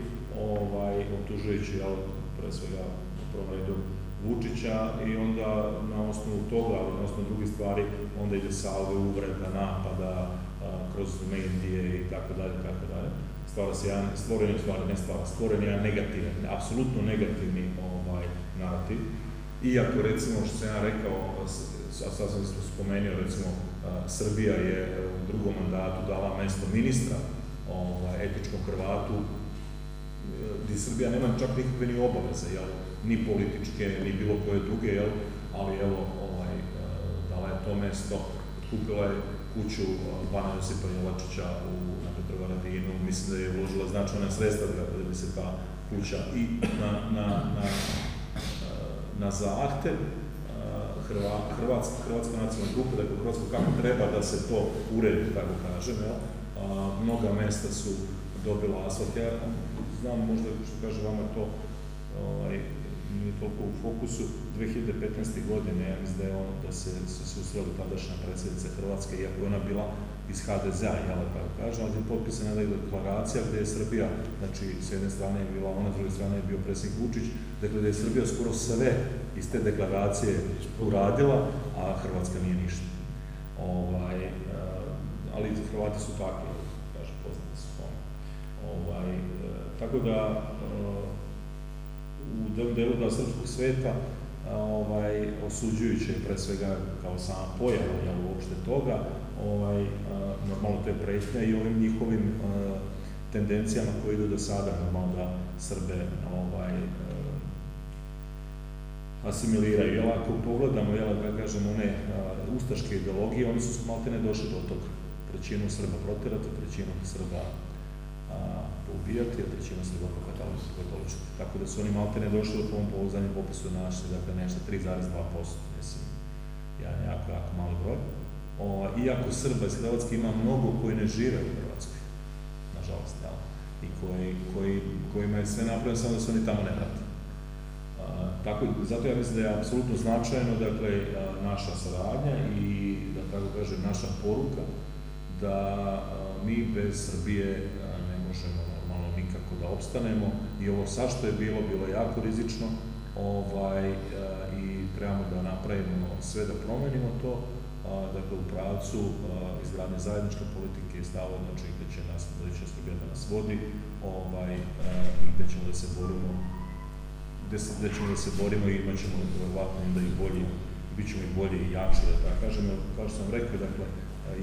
optužujući, pre svega, prvom redu Vučića, i onda na osnovu toga, ali na osnovu drugih stvari, onda ide salve uvreda, napada, kroz medije i tako dalje, tako dalje. Stvoren je jedan negativan, apsolutno negativni narativ. Iako, recimo, što sam ja rekao, sad sam spomenuo, recimo, Srbija je u drugom mandatu dala mesto ministra etičkom Hrvatu, gdje Srbija nema čak nikakve ni obaveze, ni političke, ni bilo koje druge, ali evo, dala je to mesto, otkupila je kuću Bana Josipa Jelačića na Petrovaradinu, mislim da je uložila značajna sredstva da bi se ta kuća i na zahtev Hrvatska nacionalna grupa, dakle Hrvatsko kako treba da se to uredi, tako kažem, mnoga mesta su dobila asfalt. Ja znam, možda, što kaže vama, to nije toliko u fokusu. 2015. godine, ja mislim da se susreli tadašnja predsjednica Hrvatske, iako je ona bila iz HDZ-a, tako kažem, ali je potpisana deklaracija gde je Srbija, znači, s jedne strane je bila ona, s druge strane je bio predsjednik Vučić, dakle, da je Srbija skoro sve iz te deklaracije uradila, a Hrvatska nije ništa. Ali Hrvati su takvi, kažem, poznati su tome. Tako da, u delu da srpskog sveta, osuđujuće pre svega kao sama pojava uopšte toga, normalno te pretnje i ovim njihovim tendencijama koje idu do sada, normalno da Srbe asimiliraju. Jel, ako pogledamo, da kažem, one ustaške ideologije, oni su maltene došli do toga. Trećinu Srba protjerati, trećinu Srba poubijati, a trećinu Srba katoličiti. Tako da su oni maltene došli do ovom zadnjem popisu našli, dakle nešto 3,2%, mislim, jedan jako mali broj. Iako Srba iz Hrvatske ima mnogo koji ne žive u Hrvatskoj, nažalost, i kojima je sve napravljeno samo da se oni tamo ne vrate. Zato ja mislim da je apsolutno značajno, dakle, naša saradnja i, da tako kažem, naša poruka da mi bez Srbije ne možemo normalno nikako da opstanemo i ovo sad što je bilo jako rizično i trebamo da napravimo sve da promenimo to, dakle, u pravcu izgradnje zajedničke politike i stava, znači gde će Srbija da nas vodi i gde ćemo da se borimo i imat ćemo verovatno onda i bolji, bit ćemo i bolji i jači, da tako kažem, kao što sam rekao, dakle,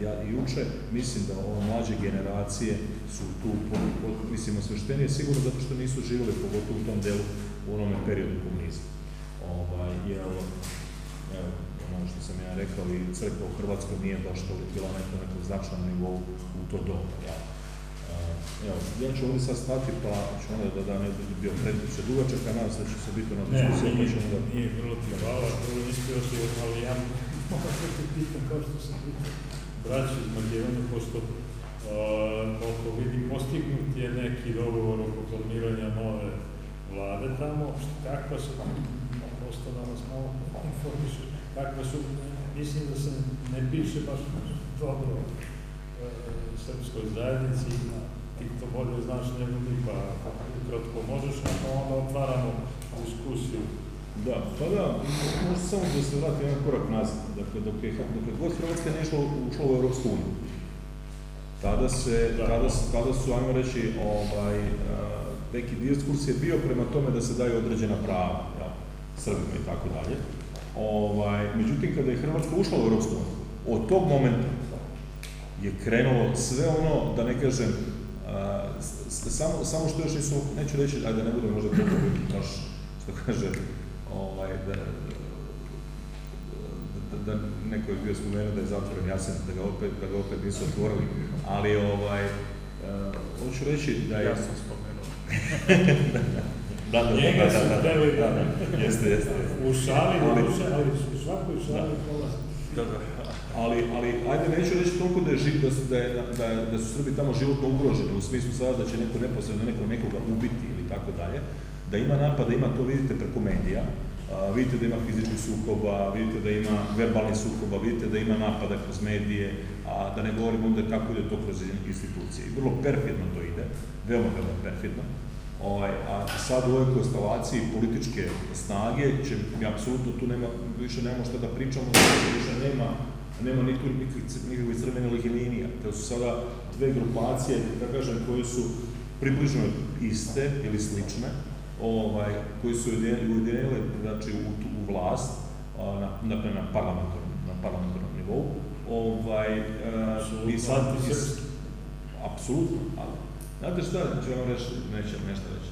ja i juče, mislim da ove mlađe generacije su tu, mislim, osveštenije sigurno zato što nisu živjeli, pogotovo u tom delu, u onome periodu komunizma. Ono što sam ja rekao, i crkva u Hrvatskoj nije baš bila na nekom značajnom nivou u to doba. Ja ću ovdje sad stati, pa ću onda da ne bio previše dugačak, a nadam se da će se biti na diskusiju. Nije, vrlo ti hvala, vrlo inspirativno, ali ja mogu da te pitam kao što sam pitao braći iz Makedonije, pošto koliko vidim, postignut je neki dogovor oko formiranja nove vlade tamo, kakva su, prosto da nas malo informišu, kakva su, mislim da se ne piše baš dobro srpskoj zajednici, ti to bolje znaš nego mi, pa ukratko možeš, onda otvaramo diskusiju. Da, pa da, možda samo da se vrati jedan korak nazad. Dakle, dok god Hrvatska nije ušla u Europsku uniju, tada su, ajmo reći, neki diskurs je bio prema tome da se daju određena prava, Srbima i tako dalje. Međutim, kada je Hrvatska ušla u Europsku uniju, od tog momenta je krenulo sve ono, da ne kažem, samo što još nisu, neću reći, ajde ne bude možda toliko baš, što kaže, da neko je bio spomenuo da je zatvoren, ja sam da ga opet nisu otvorili, ali hoću reći da je... Ja sam spomenuo. Njega su hteli da... Jeste. U šali, ali u svakoj šali prolazi. Ali, ajde, neću reći toliko da su Srbi tamo životno ugroženi, u smislu sada da će neko neposredno nekoga ubiti ili tako dalje, da ima napada, ima to, vidite, preko medija, vidite da ima fizičkih sukoba, vidite da ima verbalnih sukoba, vidite da ima napada kroz medije, a da ne govorimo onda kako ide to kroz institucije. Vrlo perfidno to ide, veoma perfidno. A sad u ovoj konstelaciji političke snage, apsolutno tu više nemamo šta da pričamo, više nema nikakvih crvenih linija. To su sada dve grupacije, da kažem, koje su približno iste ili slične, koji su ujedinile, znači, u vlast, na parlamentarnom nivou. I sad, apsolutno, ali, znate šta ću vam reći, nećem nešto reći,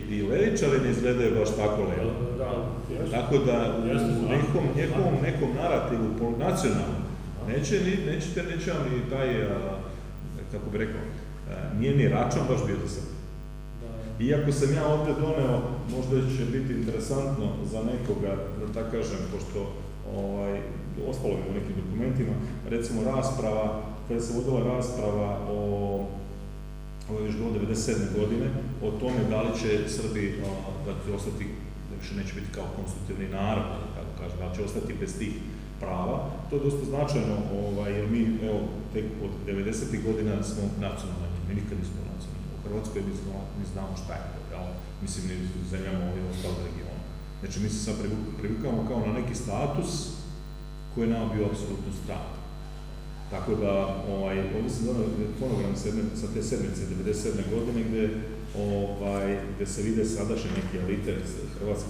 i levičari ne izgledaju baš tako levo. Tako da u nekom narativu nacionalnom neće vam ni taj, kako bi rekao, nije ni račun baš bio za sebe. Iako sam ja ovdje doneo, možda će biti interesantno za nekoga, da tako kažem, pošto ostalo je u nekim dokumentima, recimo rasprava, kada se vodila rasprava ovo je još bilo 1997. godine, o tome da li će Srbi ostati, da više neće biti kao konstitutivni narod, tako kažem, da li će ostati bez tih prava. To je dosta značajno, jer mi, evo, tek od 90. godina smo nacionalni, mi nikad nismo nacionalni. U Hrvatskoj mi znamo šta je to, mislim, mi zemljamo ovdje ostalog regiona. Znači, mi se sad privikamo kao na neki status koji je nam bio apsolutno stran. Tako da, ovdje sam donao fonogram sa te sedmice 1997. godine gde se vide sadašnje neke elite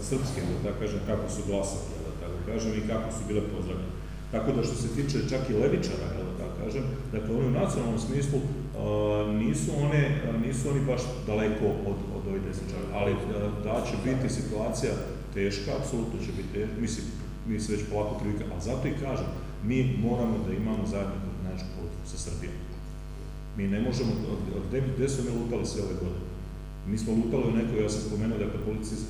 srpske, da tako kažem, kako su glasali, da tako kažem, i kako su bile pozdravljene. Tako da što se tiče čak i levičara, da tako kažem, dakle, oni u nacionalnom smislu nisu oni baš daleko od ovih desničara, ali da će biti situacija teška, apsolutno će biti teška, mislim, mi se već polako prilika, ali zato i kažem, mi moramo da imamo zajedničku politiku sa Srbijom. Mi ne možemo, gde su me lutali sve ove godine? Mi smo lutali u nekoj, ja sam spomenuo da je kod policije iz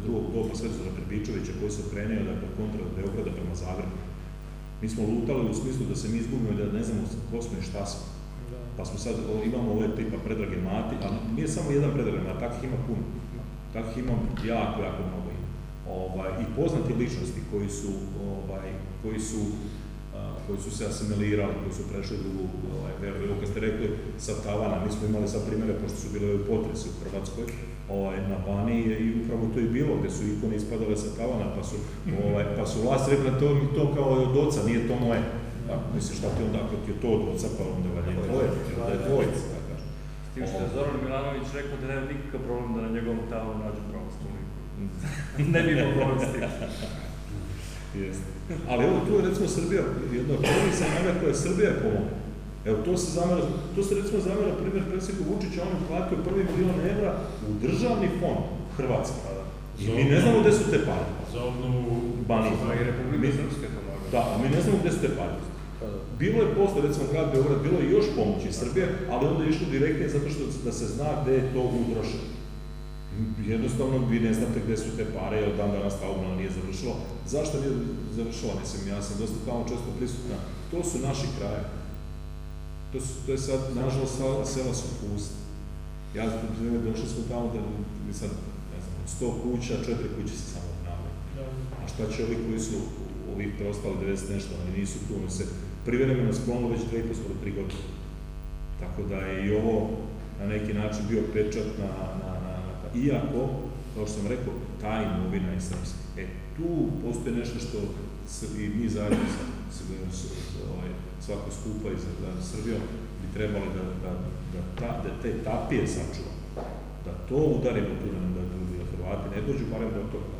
drugog doba Svetozara Pribičevića koji se okrenio da je kod kontra od Beograda prema Zagrebu. Mi smo lutali u smislu da se mi izgubimo i da ne znamo ko smo i šta smo. Pa smo sad, imamo ove tipa Predrage Mati, ali nije samo jedan Predrage Mati, takvih ima puno. Takvih ima jako mnogo ima. I poznati ličnosti koji su se asimilirali, koji su prešli drugu veru. Evo kad ste rekli sa tavana, mi smo imali sad primere, pošto su bile potresi u Hrvatskoj, na Baniji i upravo to i bilo, gde su ikone ispadale sa tavana, pa su vlasti rekli to kao od oca, nije to moje. Mislim, šta ti onda, ako ti je to od oca, pa onda valje tvoje, da je dvojica, da kažem. S tim što je Zoran Milanović rekao da nema nikakav problem da na njegovom tavanu nađu pravoslavnu ikonu. Ne bi imao problem s tim. Jeste. Ali evo, tu je recimo Srbija, jedna od prvih zemalja koja je Srbija pomogla. Evo, to se recimo zamera primjer predsjedniku Vučića, on je platio €1 milion u državni fond Hrvatske. I mi ne znamo gde su te pare. Za obnovu Banije. I Republike Srpske pomoga. Da, a mi ne znamo gde su te pare. Bilo je posle, recimo, grad Beograd, bilo je još pomoći iz Srbije, ali onda je išlo direktnije zato što da se zna gde je to utrošeno. Jednostavno, vi ne znate gde su te pare, jer dan danas ta obnova nije završila. Zašto nije završila? Mislim, ja sam dosta tamo često prisutna. To su naši kraje. To je sad, nažalost, sela su pusta. Ja, došli smo tamo da sad, ne znam, od 100 kuća, 4 kuće se samo obnavljaju. A šta će ovi koji su, ovih preostali 90 nešto, oni nisu tu, oni se privremeno sklonilo već 2,5 skoro 3 godine. Tako da je i ovo na neki način bio pečat na iako, kao što sam rekao, ta imovina je srpska. Tu postoji nešto što i mi zajedno svako skupa i za Srbijom bi trebali da te tapije sačuvamo, da to udarimo tu, da Hrvati ne dođu barem do toga.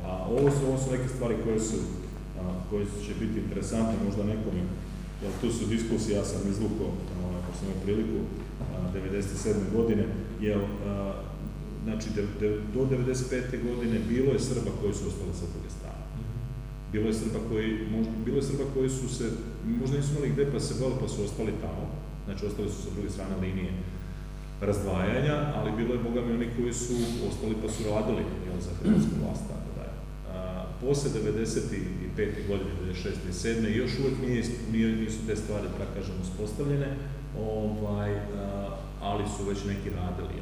A ovo su neke stvari koje će biti interesantne možda nekome, jer tu su diskusije, ja sam izvukao, ako sam imao priliku, 1997. godine, jer znači, do 1995. godine bilo je Srba koji su ostali sa druge strane. Bilo je Srba koji su se, možda nisu imali gde pa se boli, pa su ostali tamo. Znači, ostali su sa druge strane linije razdvajanja, ali bilo je, bogami, oni koji su ostali pa su radili za hrvatsku vlast, tako da je. Posle 95. godine, 96. i 97. još uvek nisu te stvari, da kažem, uspostavljene, ali su već neki radili,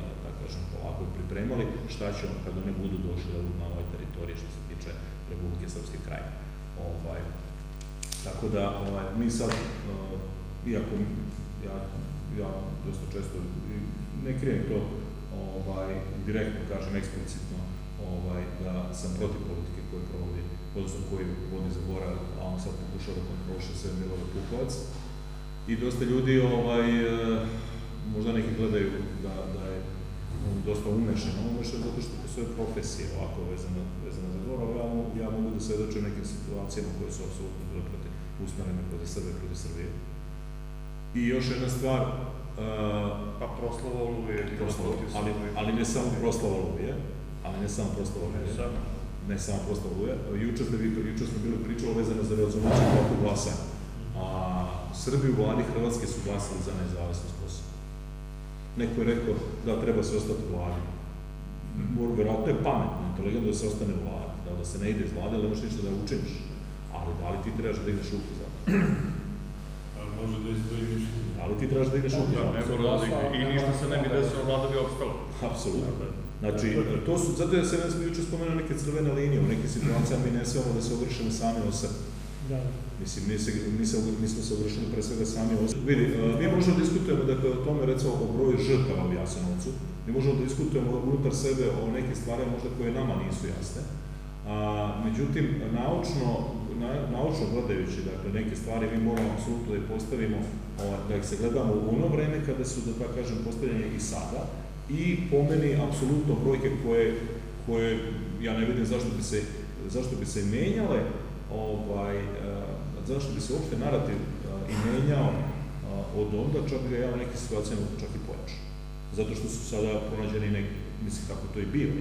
polako pripremali šta će on kad oni budu došli na ovoj teritoriji što se tiče Republike Srpske Krajine. Tako da mi sad, iako ja dosta često ne krijem to direktno kažem eksplicitno da sam protiv politike koju provodi, odnosno koju vodi Zaborav, a on sad pokušao da kontroliše sve Milorad Pupovac. I dosta ljudi možda neki gledaju da je dosta umešan zato što postoje profesije ovako vezane za Zaborav, ja mogu da svedočim nekim situacijama koje su apsolutno bile usmerene protiv Srbe, protiv Srbije. I još jedna stvar, pa proslava Oluje, ali ne samo proslava Oluje, ne samo proslava Oluje, juče smo bili pričali vezano za rezoluciju kako glasanja. Srbi u vladi Hrvatske su glasali za nezavisnost Kosova. Neko je rekao da treba se ostati u vladi. Vjerojatno je pametno, inteligentno da se ostane u vladi, da se ne ide iz vlade, ali nemaš ništa da učiniš. Ali da li ti trebaš da ideš ruku za to? Može da izdvoji mišljenje. Ali ti trebaš da ideš ruku za to. I ništa se ne bi desilo, vlada bi opstala. Apsolutno. Znači, to su, zato ja sam juče spomenuo neke crvene linije, u nekim situacijama mi ne smemo da se ogrešimo sami o sebi. Mislim, mi smo se ogrešili pre svega sami o sebi. Vidi, mi možemo da diskutujemo, dakle, o tome, recimo, o broju žrtava u Jasenovcu, mi možemo da diskutujemo unutar sebe o neke stvari možda koje nama nisu jasne. Međutim, naučno gledajući, dakle, neke stvari mi moramo apsolutno da ih postavimo, da ih se gledamo u ono vreme kada su, da tako kažem, postavljene i sada, i po meni apsolutno brojke koje ja ne vidim zašto bi se menjale, zašto bi se uopšte narativ i menjao od onda, čak ga ja u nekim situacijama čak i pojačao. Zato što su sada pronađeni neki, mislim kako to i bilo,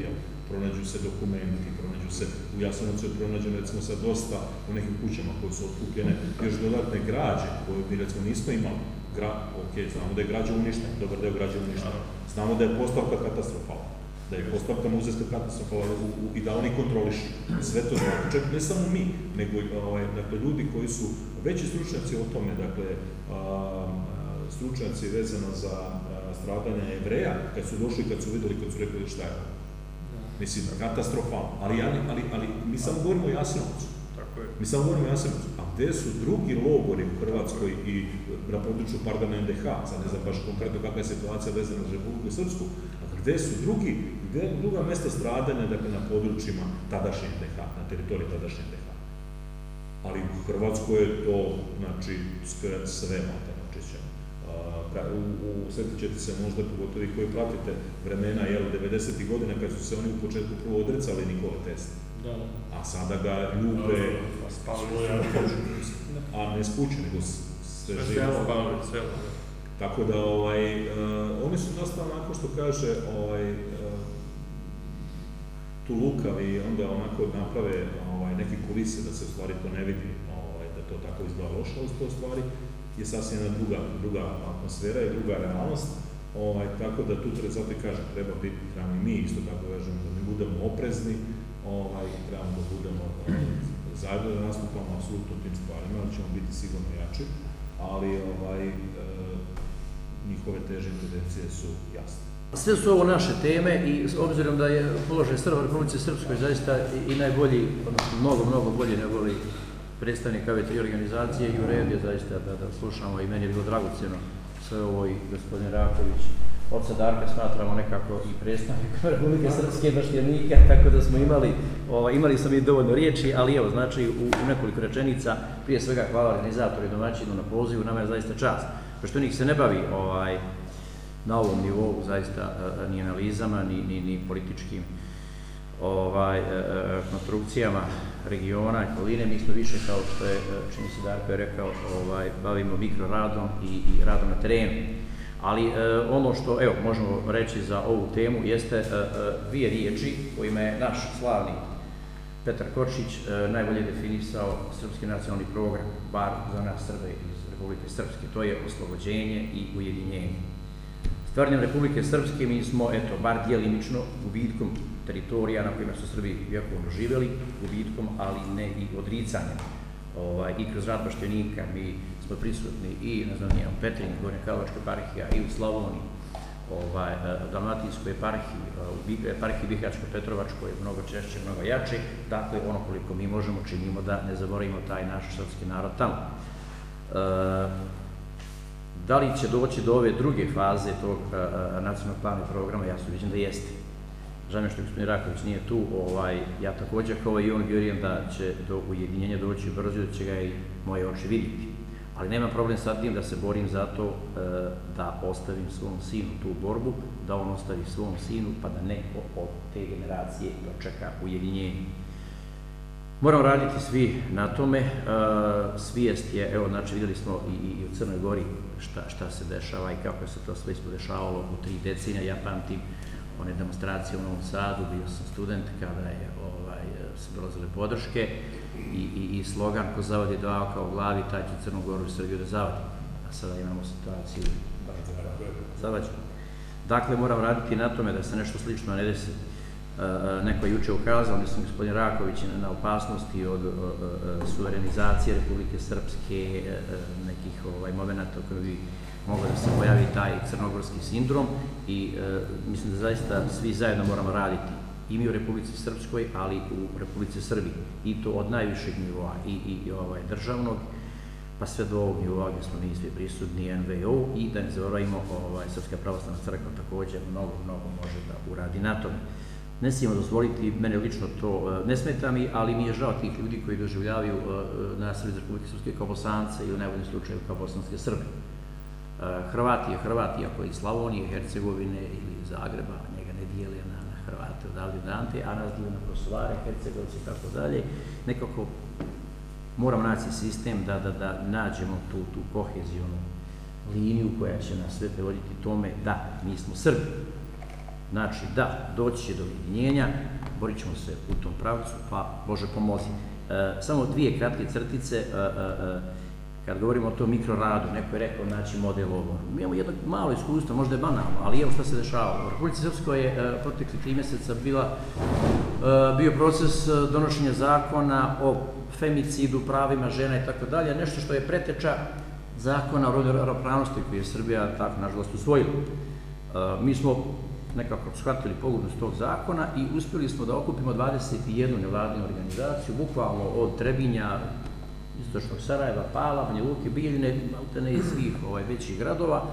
pronađu se dokumenti, pronađu se, u Jasenovcu je pronađeno recimo sad dosta u nekim kućama koje su otkupljene još dodatne građe koje mi recimo nismo imali. Ok, znamo da je građa uništena, dobar deo građa uništena. Znamo da je postavka katastrofalna, da je postavka muzejska katastrofalna i da oni kontrolišu. Sve to znamo, čak ne samo mi, nego dakle, ljudi koji su veći stručnjaci o tome, dakle, stručnjaci vezano za stradanja Jevreja, kad su došli, kad su videli, kad su rekli šta je. Mislim, katastrofalno. Ali mi samo govorimo o Jasenovcu. Mi samo govorimo o Jasenovcu. A gde su drugi logori u Hrvatskoj i na području, NDH, sad ne znam baš konkretno kakva je situacija vezana za Republiku Srpsku, gde su druga mesta stradanja, dakle, na područjima tadašnje NDH, na teritoriji tadašnje NDH. Ali u Hrvatskoj je to, znači, sve matano čišćeno. Sjetit ćete se možda pogotovo i koji pratite vremena 90. godina kad su se oni u početku prvo odrecali Nikole Tesle. A sada ga ljube, a ne spuće, nego sve živo. Tako da oni su dosta onako što kaže tu lukavi, onda onako naprave neke kulise da se u stvari to ne vidi, da to tako izgleda loše, ali to u stvari je sasvim jedna druga atmosfera i druga realnost, tako da tu zato i kažem, trebamo i mi isto tako kažem, da mi budemo oprezni, trebamo da budemo zajedno da nastupamo apsolutno tim stvarima, ali ćemo biti sigurno jači, ali njihove teže tendencije su jasne. Sve su ovo naše teme i s obzirom da je položaj Srba u Republici Srpskoj zaista i najbolji, mnogo bolji nego li predstavnik ove tri organizacije i u redu je zaista da slušamo i meni je bilo dragocjeno sve ovo i gospodin Raković. Oca Darka smatramo nekako i predstavnikom Republike Srpske baštinanika, tako da smo imali smo i dovoljno riječi, ali evo, znači u nekoliko rečenica, prije svega hvala organizatoru i domaćinu na pozivu, nama je zaista čast. Baštinik se ne bavi na ovom nivou zaista ni analizama, ni političkim konstrukcijama regiona i okoline. Mi smo više, kao što je čini se Darko je rekao, bavimo mikroradom i radom na terenu. Ali ono što evo možemo reći za ovu temu jeste dvije riječi kojima je naš slavni Petar Kočić najbolje definisao srpski nacionalni program, bar za nas Srbe iz Republike Srpske. To je oslobođenje i ujedinjenje. Stvaranjem Republike Srpske mi smo, bar djelimično, gubitkom teritorija na kojima su Srbi vjekovno živjeli, gubitkom, ali ne i odricanjem. I kroz rad baštinanika mi smo prisutni i, ne znam, u Petrinji, Gornje-Karlovačkoj eparhija, i u Slavoniji, Dalmatinskoj eparhiji, u eparhiji Bihaćko-Petrovačkoj, mnogo češće, mnogo jače. Dakle, ono koliko mi možemo činimo da ne zaboravimo taj naš srpski narod tamo. Da li će doći do ove druge faze tog nacionalnog plana i programa, ja se vidim da jeste. Žao mi što gospodin Raković nije tu, ja također kao i on vjerujem da će do ujedinjenja doći brzo, da će ga i moje oči vidjeti. Ali nema problem sa tim da se borim za to da ostavim svom sinu tu borbu, da on ostavi svom sinu, pa da neko od te generacije dočeka ujedinjenje. Moramo raditi svi na tome, svijest je, evo, znači vidjeli smo i u Crnoj Gori šta se dešava i kako se to sve ispodešavalo u 3 decenije. Ja pamtim one demonstracije u Novom Sadu, bio sam student kada su dolazile podrške i slogan ko zavadi dva oka u glavi, taj će Crnu Goru i Srbiju da zavadi. A sada imamo situaciju zavađu. Dakle, moram raditi na tome da se nešto slično ne desi. Neko je juče ukazao, mislim, gospodin Raković, na opasnosti od suverenizacije Republike Srpske, nekih momenta u kojoj bi mogao da se pojavi taj crnogorski sindrom i mislim da zaista svi zajedno moramo raditi i mi u Republici Srpskoj, ali i u Republici Srbiji, i to od najvišeg nivoa i državnog, pa sve do ovog nivoa gdje smo mi svi prisutni, NVO, i da ne zaboravimo Srpska pravoslavna crkva također mnogo može da uradi na tome. Ne smijemo dozvoliti, mene lično to ne smeta mi, ali mi je žao tih ljudi koji doživljavaju nas iz Republike Srpske kao Bosance ili u najboljem slučaju kao bosanske Srbe. Hrvat je Hrvat, iako iz Slavonije, Hercegovine ili Zagreba, njega ne dijeli na Hrvate odavde dante, a nas dijeli na Kosovare, Hercegovci i tako dalje. Nekako moramo naći sistem da nađemo tu kohezijonu liniju koja će nas sve prevoditi tome da mi smo Srbi. Znači, da, doći će do ujedinjenja, borit ćemo se u tom pravcu, pa Bože pomozi. Samo dvije kratke crtice, kad govorimo o tom mikroradu, neko je rekao naći model ovo. Mi imamo jedno malo iskustvo, možda je banalno, ali evo šta se dešava. U Republici Srpskoj je protekli 3 mjeseca bio proces donošenja zakona o femicidu, pravima žena i tako dalje, nešto što je preteča zakona o rodnoj ravnopravnosti koji je Srbija tako nažalost usvojila. Mi smo nekako shvatili pogodnost tog zakona i uspjeli smo da okupimo 21 nevladinu organizaciju, bukvalno od Trebinja, istočnog Sarajeva, Pala, Banja Luke, Bijeljine, maltene iz svih većih gradova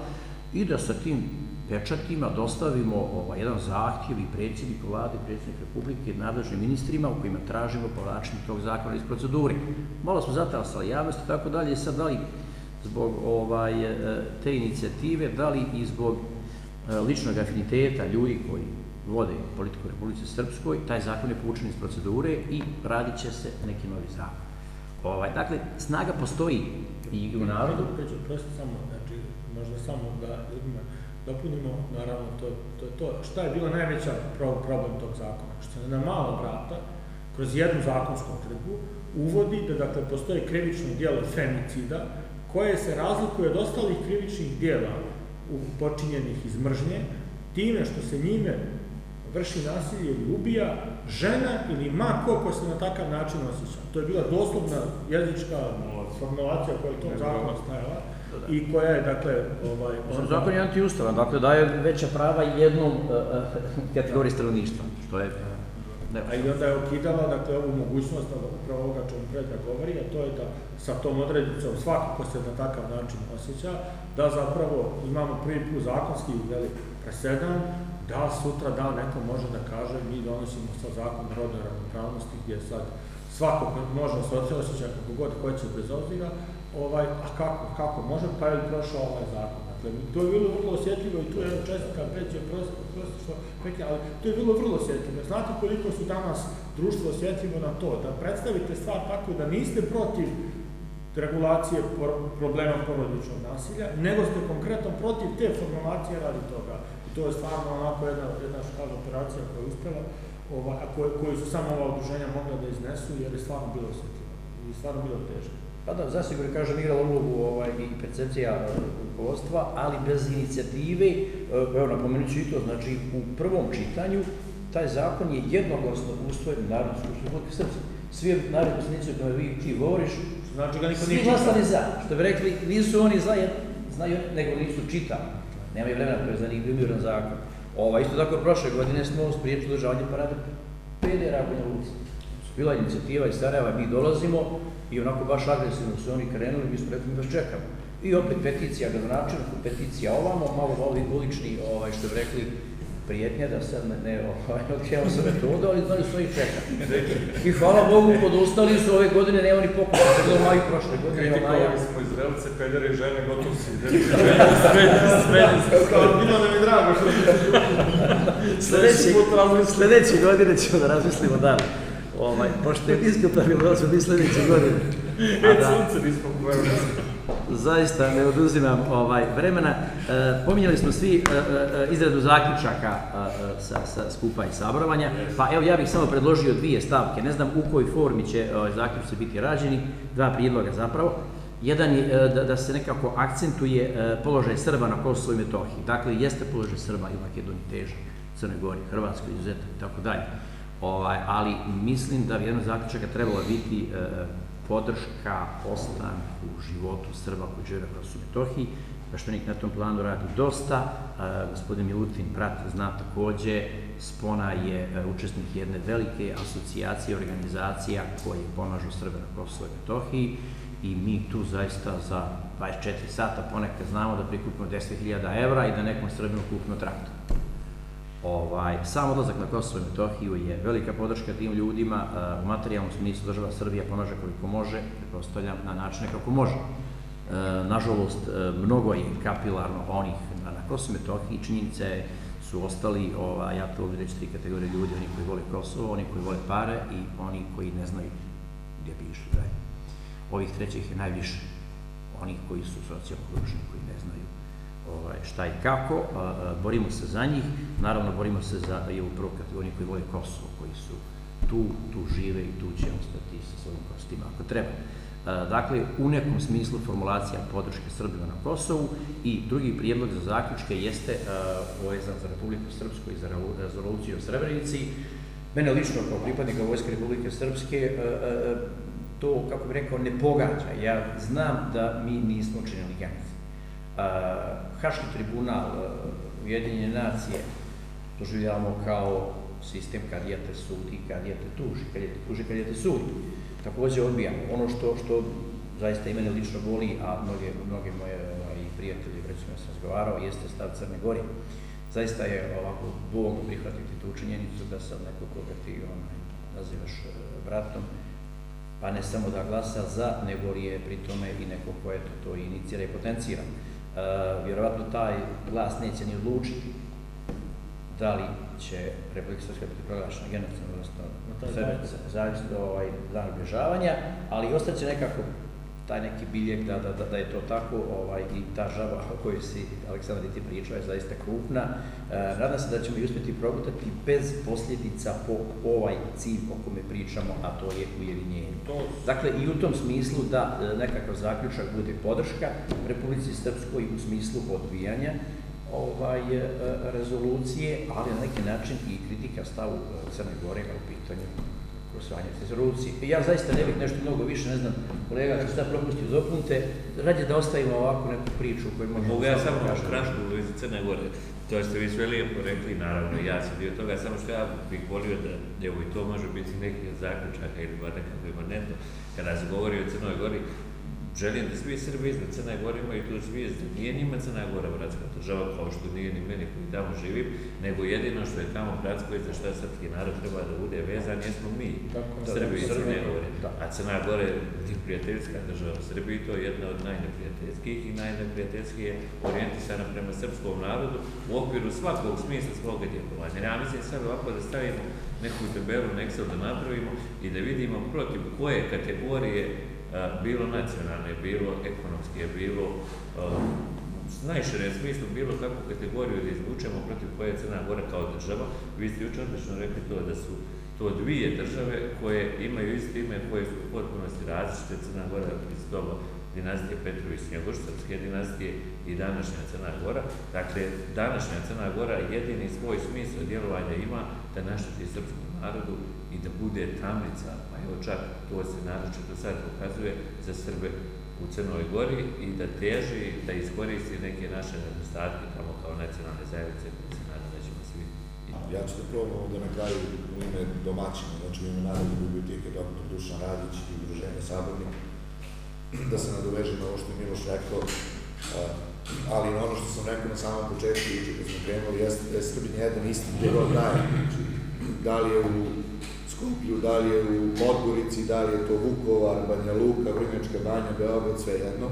i da sa tim pečatima dostavimo jedan zahtjev i predsjedniku vlade, predsjednik Republike, nadležnim ministrima u kojima tražimo povlačenje tog zakona iz procedure. Malo smo zatalasali javnosti i tako dalje, sad da li zbog te inicijative, da li i zbog ličnog afiniteta ljudi koji vode politiku u Republici Srpskoj, taj zakon je povučen iz procedure i radit će se neki novi zakon. Dakle, snaga postoji i u narodu. Prosto samo, znači, možda samo da ljudima dopunimo, naravno, to je to. Šta je bila najveća problem tog zakona? Što se na malo vrata, kroz jednu zakonsku odredbu, uvodi da, dakle, postoji krivično djelo femicida, koje se razlikuje od ostalih krivičnih djela počinjenih iz mržnje, time što se njime vrši nasilje ili ubija žena ili ma ko se na takav način osjeća. To je bila doslovna jezička formulacija koja je u tom zakonu stajala i koja je, dakle... Zakon je antiustavan, dakle daje veća prava jednom kategoriji stanovništva, što je... A i onda je ukidala, dakle, ovu mogućnost, upravo ovoga čemu Predrag govori, a to je da sa tom odrednicom svako ko se na takav način osjeća, da zapravo imamo prvi put zakonski presedan, da sutra dan neko može da kaže mi donosimo sad zakon o rodnoj ravnopravnosti gdje sad svako može se osjećati kako god hoće bez obzira, a kako može, pa je prošao ovaj zakon. Dakle, to je bilo vrlo osjetljivo i tu je čestka pređe što rekli, ali to je bilo vrlo osjetljivo. Znate koliko su danas društvo osjetljivo na to, da predstavite stvar tako da niste protiv regulacije problema porodičnog nasilja, nego ste konkretno protiv te formulacije radi toga. I to je stvarno onako jedna škala operacija koja je uspjela, a koju su samo ova udruženja mogla da iznesu, jer je stvarno bilo osjetljivo i stvarno bilo teško. Pa da, zasigurno, kažem, igrala ulogu i percepcija rukovodstva, ali bez inicijative, evo napomenut ću i to, znači u prvom čitanju taj zakon je jednoglasno usvojen u Narodnoj skupštini Republike Srpske. Svi narodni poslanici o kojima ti govoriš, znači ga niko svi glasali za, što bi rekli, nisu oni znaju, nego nisu čitali. Nemaju vremena, to je za njih primiran zakon. Isto tako, prošle godine smo spriječili održavanje parade pedera u Banja Luci. Bila inicijativa iz Sarajeva, mi dolazimo i onako baš agresivno su oni krenuli, mi smo rekli, mi vas čekamo. I opet peticija gradonačelniku, peticija ovamo, malo ulični, što bi rekli, prijetnja da sad ne otkrijamo sa metodu, ali znali su i čekati. I hvala Bogu, odustali su ove godine, nema ni pokuša, to je bilo maju prošle godine. Kritikovali smo Izraelce, pedere i žene, gotovo si. Bilo nam je drago što Sljedeće godine ćemo da razmislimo dalje. Pošto je diskutabilno da smo mi sljedeće godine. Sunce nismo povedali. Zaista ne oduzimam vremena. Pominjali smo svi izradu zaključaka sa skupa i sabravanja, pa evo ja bih samo predložio 2 stavke. Ne znam u kojoj formi će zaključci biti rađeni, 2 prijedloga zapravo. Jedan je da se nekako akcentuje položaj Srba na Kosovu i Metohiji. Dakle, jeste položaj Srba i u Makedoniji težak, Crnoj Gori, Hrvatskoj, izuzetno i tako dalje. Ali mislim da bi jedan od zaključaka trebala biti podrška ostanku u životu Srba koji žive na Kosovu i Metohiji. Peštenik na tom planu radi dosta. Gospodin Milutin, brat, zna takođe, Spona je učesnik jedne velike asocijacije, organizacija koje pomažu Srbe na Kosovu i Metohiji i mi tu zaista za 24 sata ponekad znamo da prikupimo 10.000 evra i da nekom Srbinu kupimo traktor. Sam odlazak na Kosovo i Metohiju je velika podrška tim ljudima, u materijalnom smislu država Srbija pomaže koliko može, pretpostavljam na načine kako može. Nažalost, mnogo je kapilarno onih na Kosovo i Metohiji, činjenice su ostali, ja to ovdje reći 3 kategorije ljudi, oni koji vole Kosovo, oni koji vole pare i oni koji ne znaju gdje bi išli dalje. Ovih trećih je najviše, onih koji su socijalno ugroženi, koji ne znaju šta i kako, borimo se za njih, naravno borimo se za i ovu prvu kategoriju koji vole Kosovo, koji su tu žive i tu će ostati sa svojim kostima ako treba. Dakle, u nekom smislu formulacija podrške Srbima na Kosovu i drugi prijedlog za zaključke jeste vezan za Republiku Srpsku i za rezoluciju o Srebrenici. Mene lično kao pripadnika Vojske Republike Srpske to, kako bih rekao, ne pogađa. Ja znam da mi nismo činili genocid. Haški tribunal Ujedinjene nacije doživljavamo kao sistem kad dijete sudi, kad dijete tuži, kad dijete tuži, kad dijete sudi. Takođe odbijamo. Ono što zaista i mene lično boli, a mnoge moje prijatelji, recimo sam razgovarao, jeste stav Crne Gore. Zaista je ovako bolno prihvatiti tu činjenicu da sad neko koga ti nazivaš bratom, pa ne samo da glasa za, nego li je pri tome i neko ko to inicira i potencira. Vjerovatno taj glas neće ni odlučiti da li će Republika Srpska biti proglašena genocidom, odnosno zavisno dan obilježavanja, ali ostaće nekako taj neki biljeg da je to tako i ta žaba o kojoj si, Aleksandar, i ti pričao je zaista krupna. Nadam se da ćemo i uspjeti progutati bez posljedica po ovaj cilj o kome pričamo, a to je ujedinjenje. Dakle, i u tom smislu da nekakav zaključak bude podrška Republici Srpskoj u smislu odbijanja rezolucije, ali na neki način i kritika stavu Crne Gore u pitanju usvajanja rezolucije. Ja zaista ne bih nešto mnogo više, ne znam, kolega, ako ste propustio dopunte, rađe da ostavimo ovako neku priču koju možemo... Mogu ja samo kratko u vezi Crne Gore, to ste vi sve lijepo rekli, naravno, ja sam dio toga, samo što ja bih volio da, evo i to može biti neki od zaključaka ili bar nekako imanentno, kada se govori o Crnoj Gori, želim da svi Srbi iznad Crne Gore imaju tu zvijezdu. Nije njima Crna Gora bratska država, kao što nije ni meni koji tamo živim, nego jedino što je tamo bratsko i za što srpski narod treba da bude vezan, jesmo mi, Srbi i Crne Gore. A Crna Gora je prijateljska država. Srbiji to je jedna od najneprijateljskih i najneprijateljskih je orijentisana prema srpskom narodu u okviru svakog smisla svoga djelovanja. Ja mislim sad ovako da stavimo neku tabelu, na Excel da napravimo i da vidimo protiv koje kategorije bilo nacionalne, bilo ekonomske, bilo najširem smislu, bilo kakvu kategoriju da izvučemo protiv koje je Crna Gora kao država. Vi ste jučer odlično rekli to da su to dvije države koje imaju isto ime, koje su u potpunosti različite. Crna Gora iz doba dinastije Petrović-Njegoš, srpske dinastije i današnja Crna Gora. Dakle, današnja Crna Gora jedini svoj smisao djelovanja ima da našteti srpskom narodu i da bude tamnica, pa evo čak to se naročito sad pokazuje za Srbe u Crnoj Gori i da teži, da iskoristi neke naše nedostatke tamo kao nacionalne zajednice koje se nadam da ćemo svi. Ja ću da probam da na kraju u ime domaćina, znači u ime Narodne biblioteke dr. Dušan Radić i Udruženja Sabornik, da se nadovežem na ovo što je Miloš rekao, ali na ono što sam rekao na samom početku, kad smo krenuli, jeste Srbin jedan isti gdje god daje. Da li je u Skoplju, da li je u Podgorici, da li je to Vukovar, Banja Luka, Vrnjačka Banja, Beograd, sve jedno.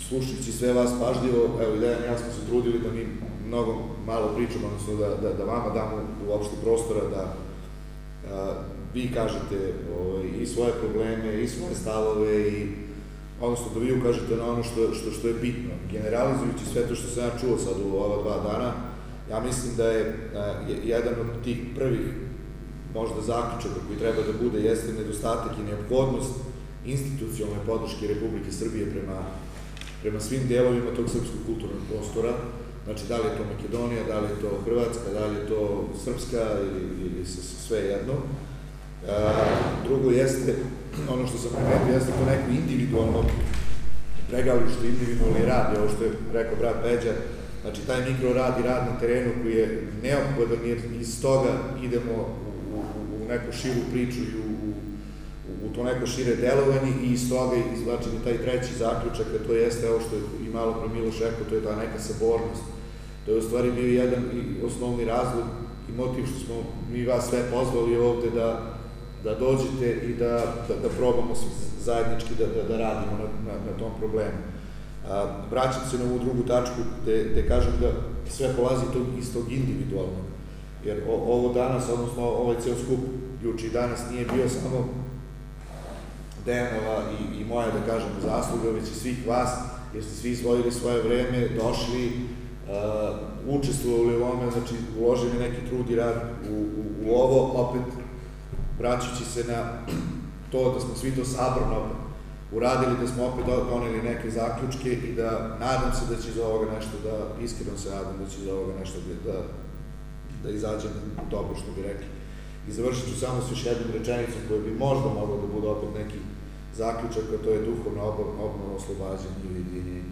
Slušajući sve vas pažljivo, evo i Dejan i ja smo se trudili da mi mnogo malo pričamo, odnosno da vama damo uopšte prostora da vi kažete i svoje probleme, i svoje stavove, odnosno da vi ukažete na ono što je bitno. Generalizujući sve to što sam ja čuo sad u ova 2 dana, ja mislim da je jedan od tih prvih možda zaključaka koji treba da bude jeste nedostatak i neophodnost institucionalne podrške Republike Srbije prema svim delovima tog srpskog kulturnog prostora. Znači, da li je to Makedonija, da li je to Hrvatska, da li je to Srpska ili sve jedno. Drugo jeste, ono što sam primetio, jeste to neko individualno pregalište, individualni rad, ovo što je rekao brat Peđa. Znači, taj mikrorad i rad na terenu koji je neophodan jer iz toga idemo u neku širu priču i u to neko šire delovanje i iz toga izvlačimo taj treći zaključak, a to jeste ovo što je i malo pre Miloš rekao, to je ta neka sabornost. To je u stvari bio jedan osnovni razlog i motiv što smo mi vas sve pozvali ovde da dođete i da probamo zajednički da radimo na tom problemu. Vraćam se na ovu drugu tačku gde kažem da sve polazi iz tog individualnog, jer ovo danas, odnosno ovaj ceo skup juče i danas nije bio samo Dejanova i moja, da kažem, zasluga, već i svih vas jer ste svi izdvojili svoje vreme, došli, učestvovali u ovome, znači uložili neki trud i rad u ovo, opet vraćajući se na to da smo svi to sabrano uradili, da smo opet doneli neke zaključke i da nadam se da će iz ovoga nešto iskreno se nadam da će iz ovoga nešto da izađe dobro, što bi rekli. I završit ću samo s još jednom rečenicom koja bi možda mogla da bude opet neki zaključak, a to je duhovna obnova, oslobađanje i ujedinjenje.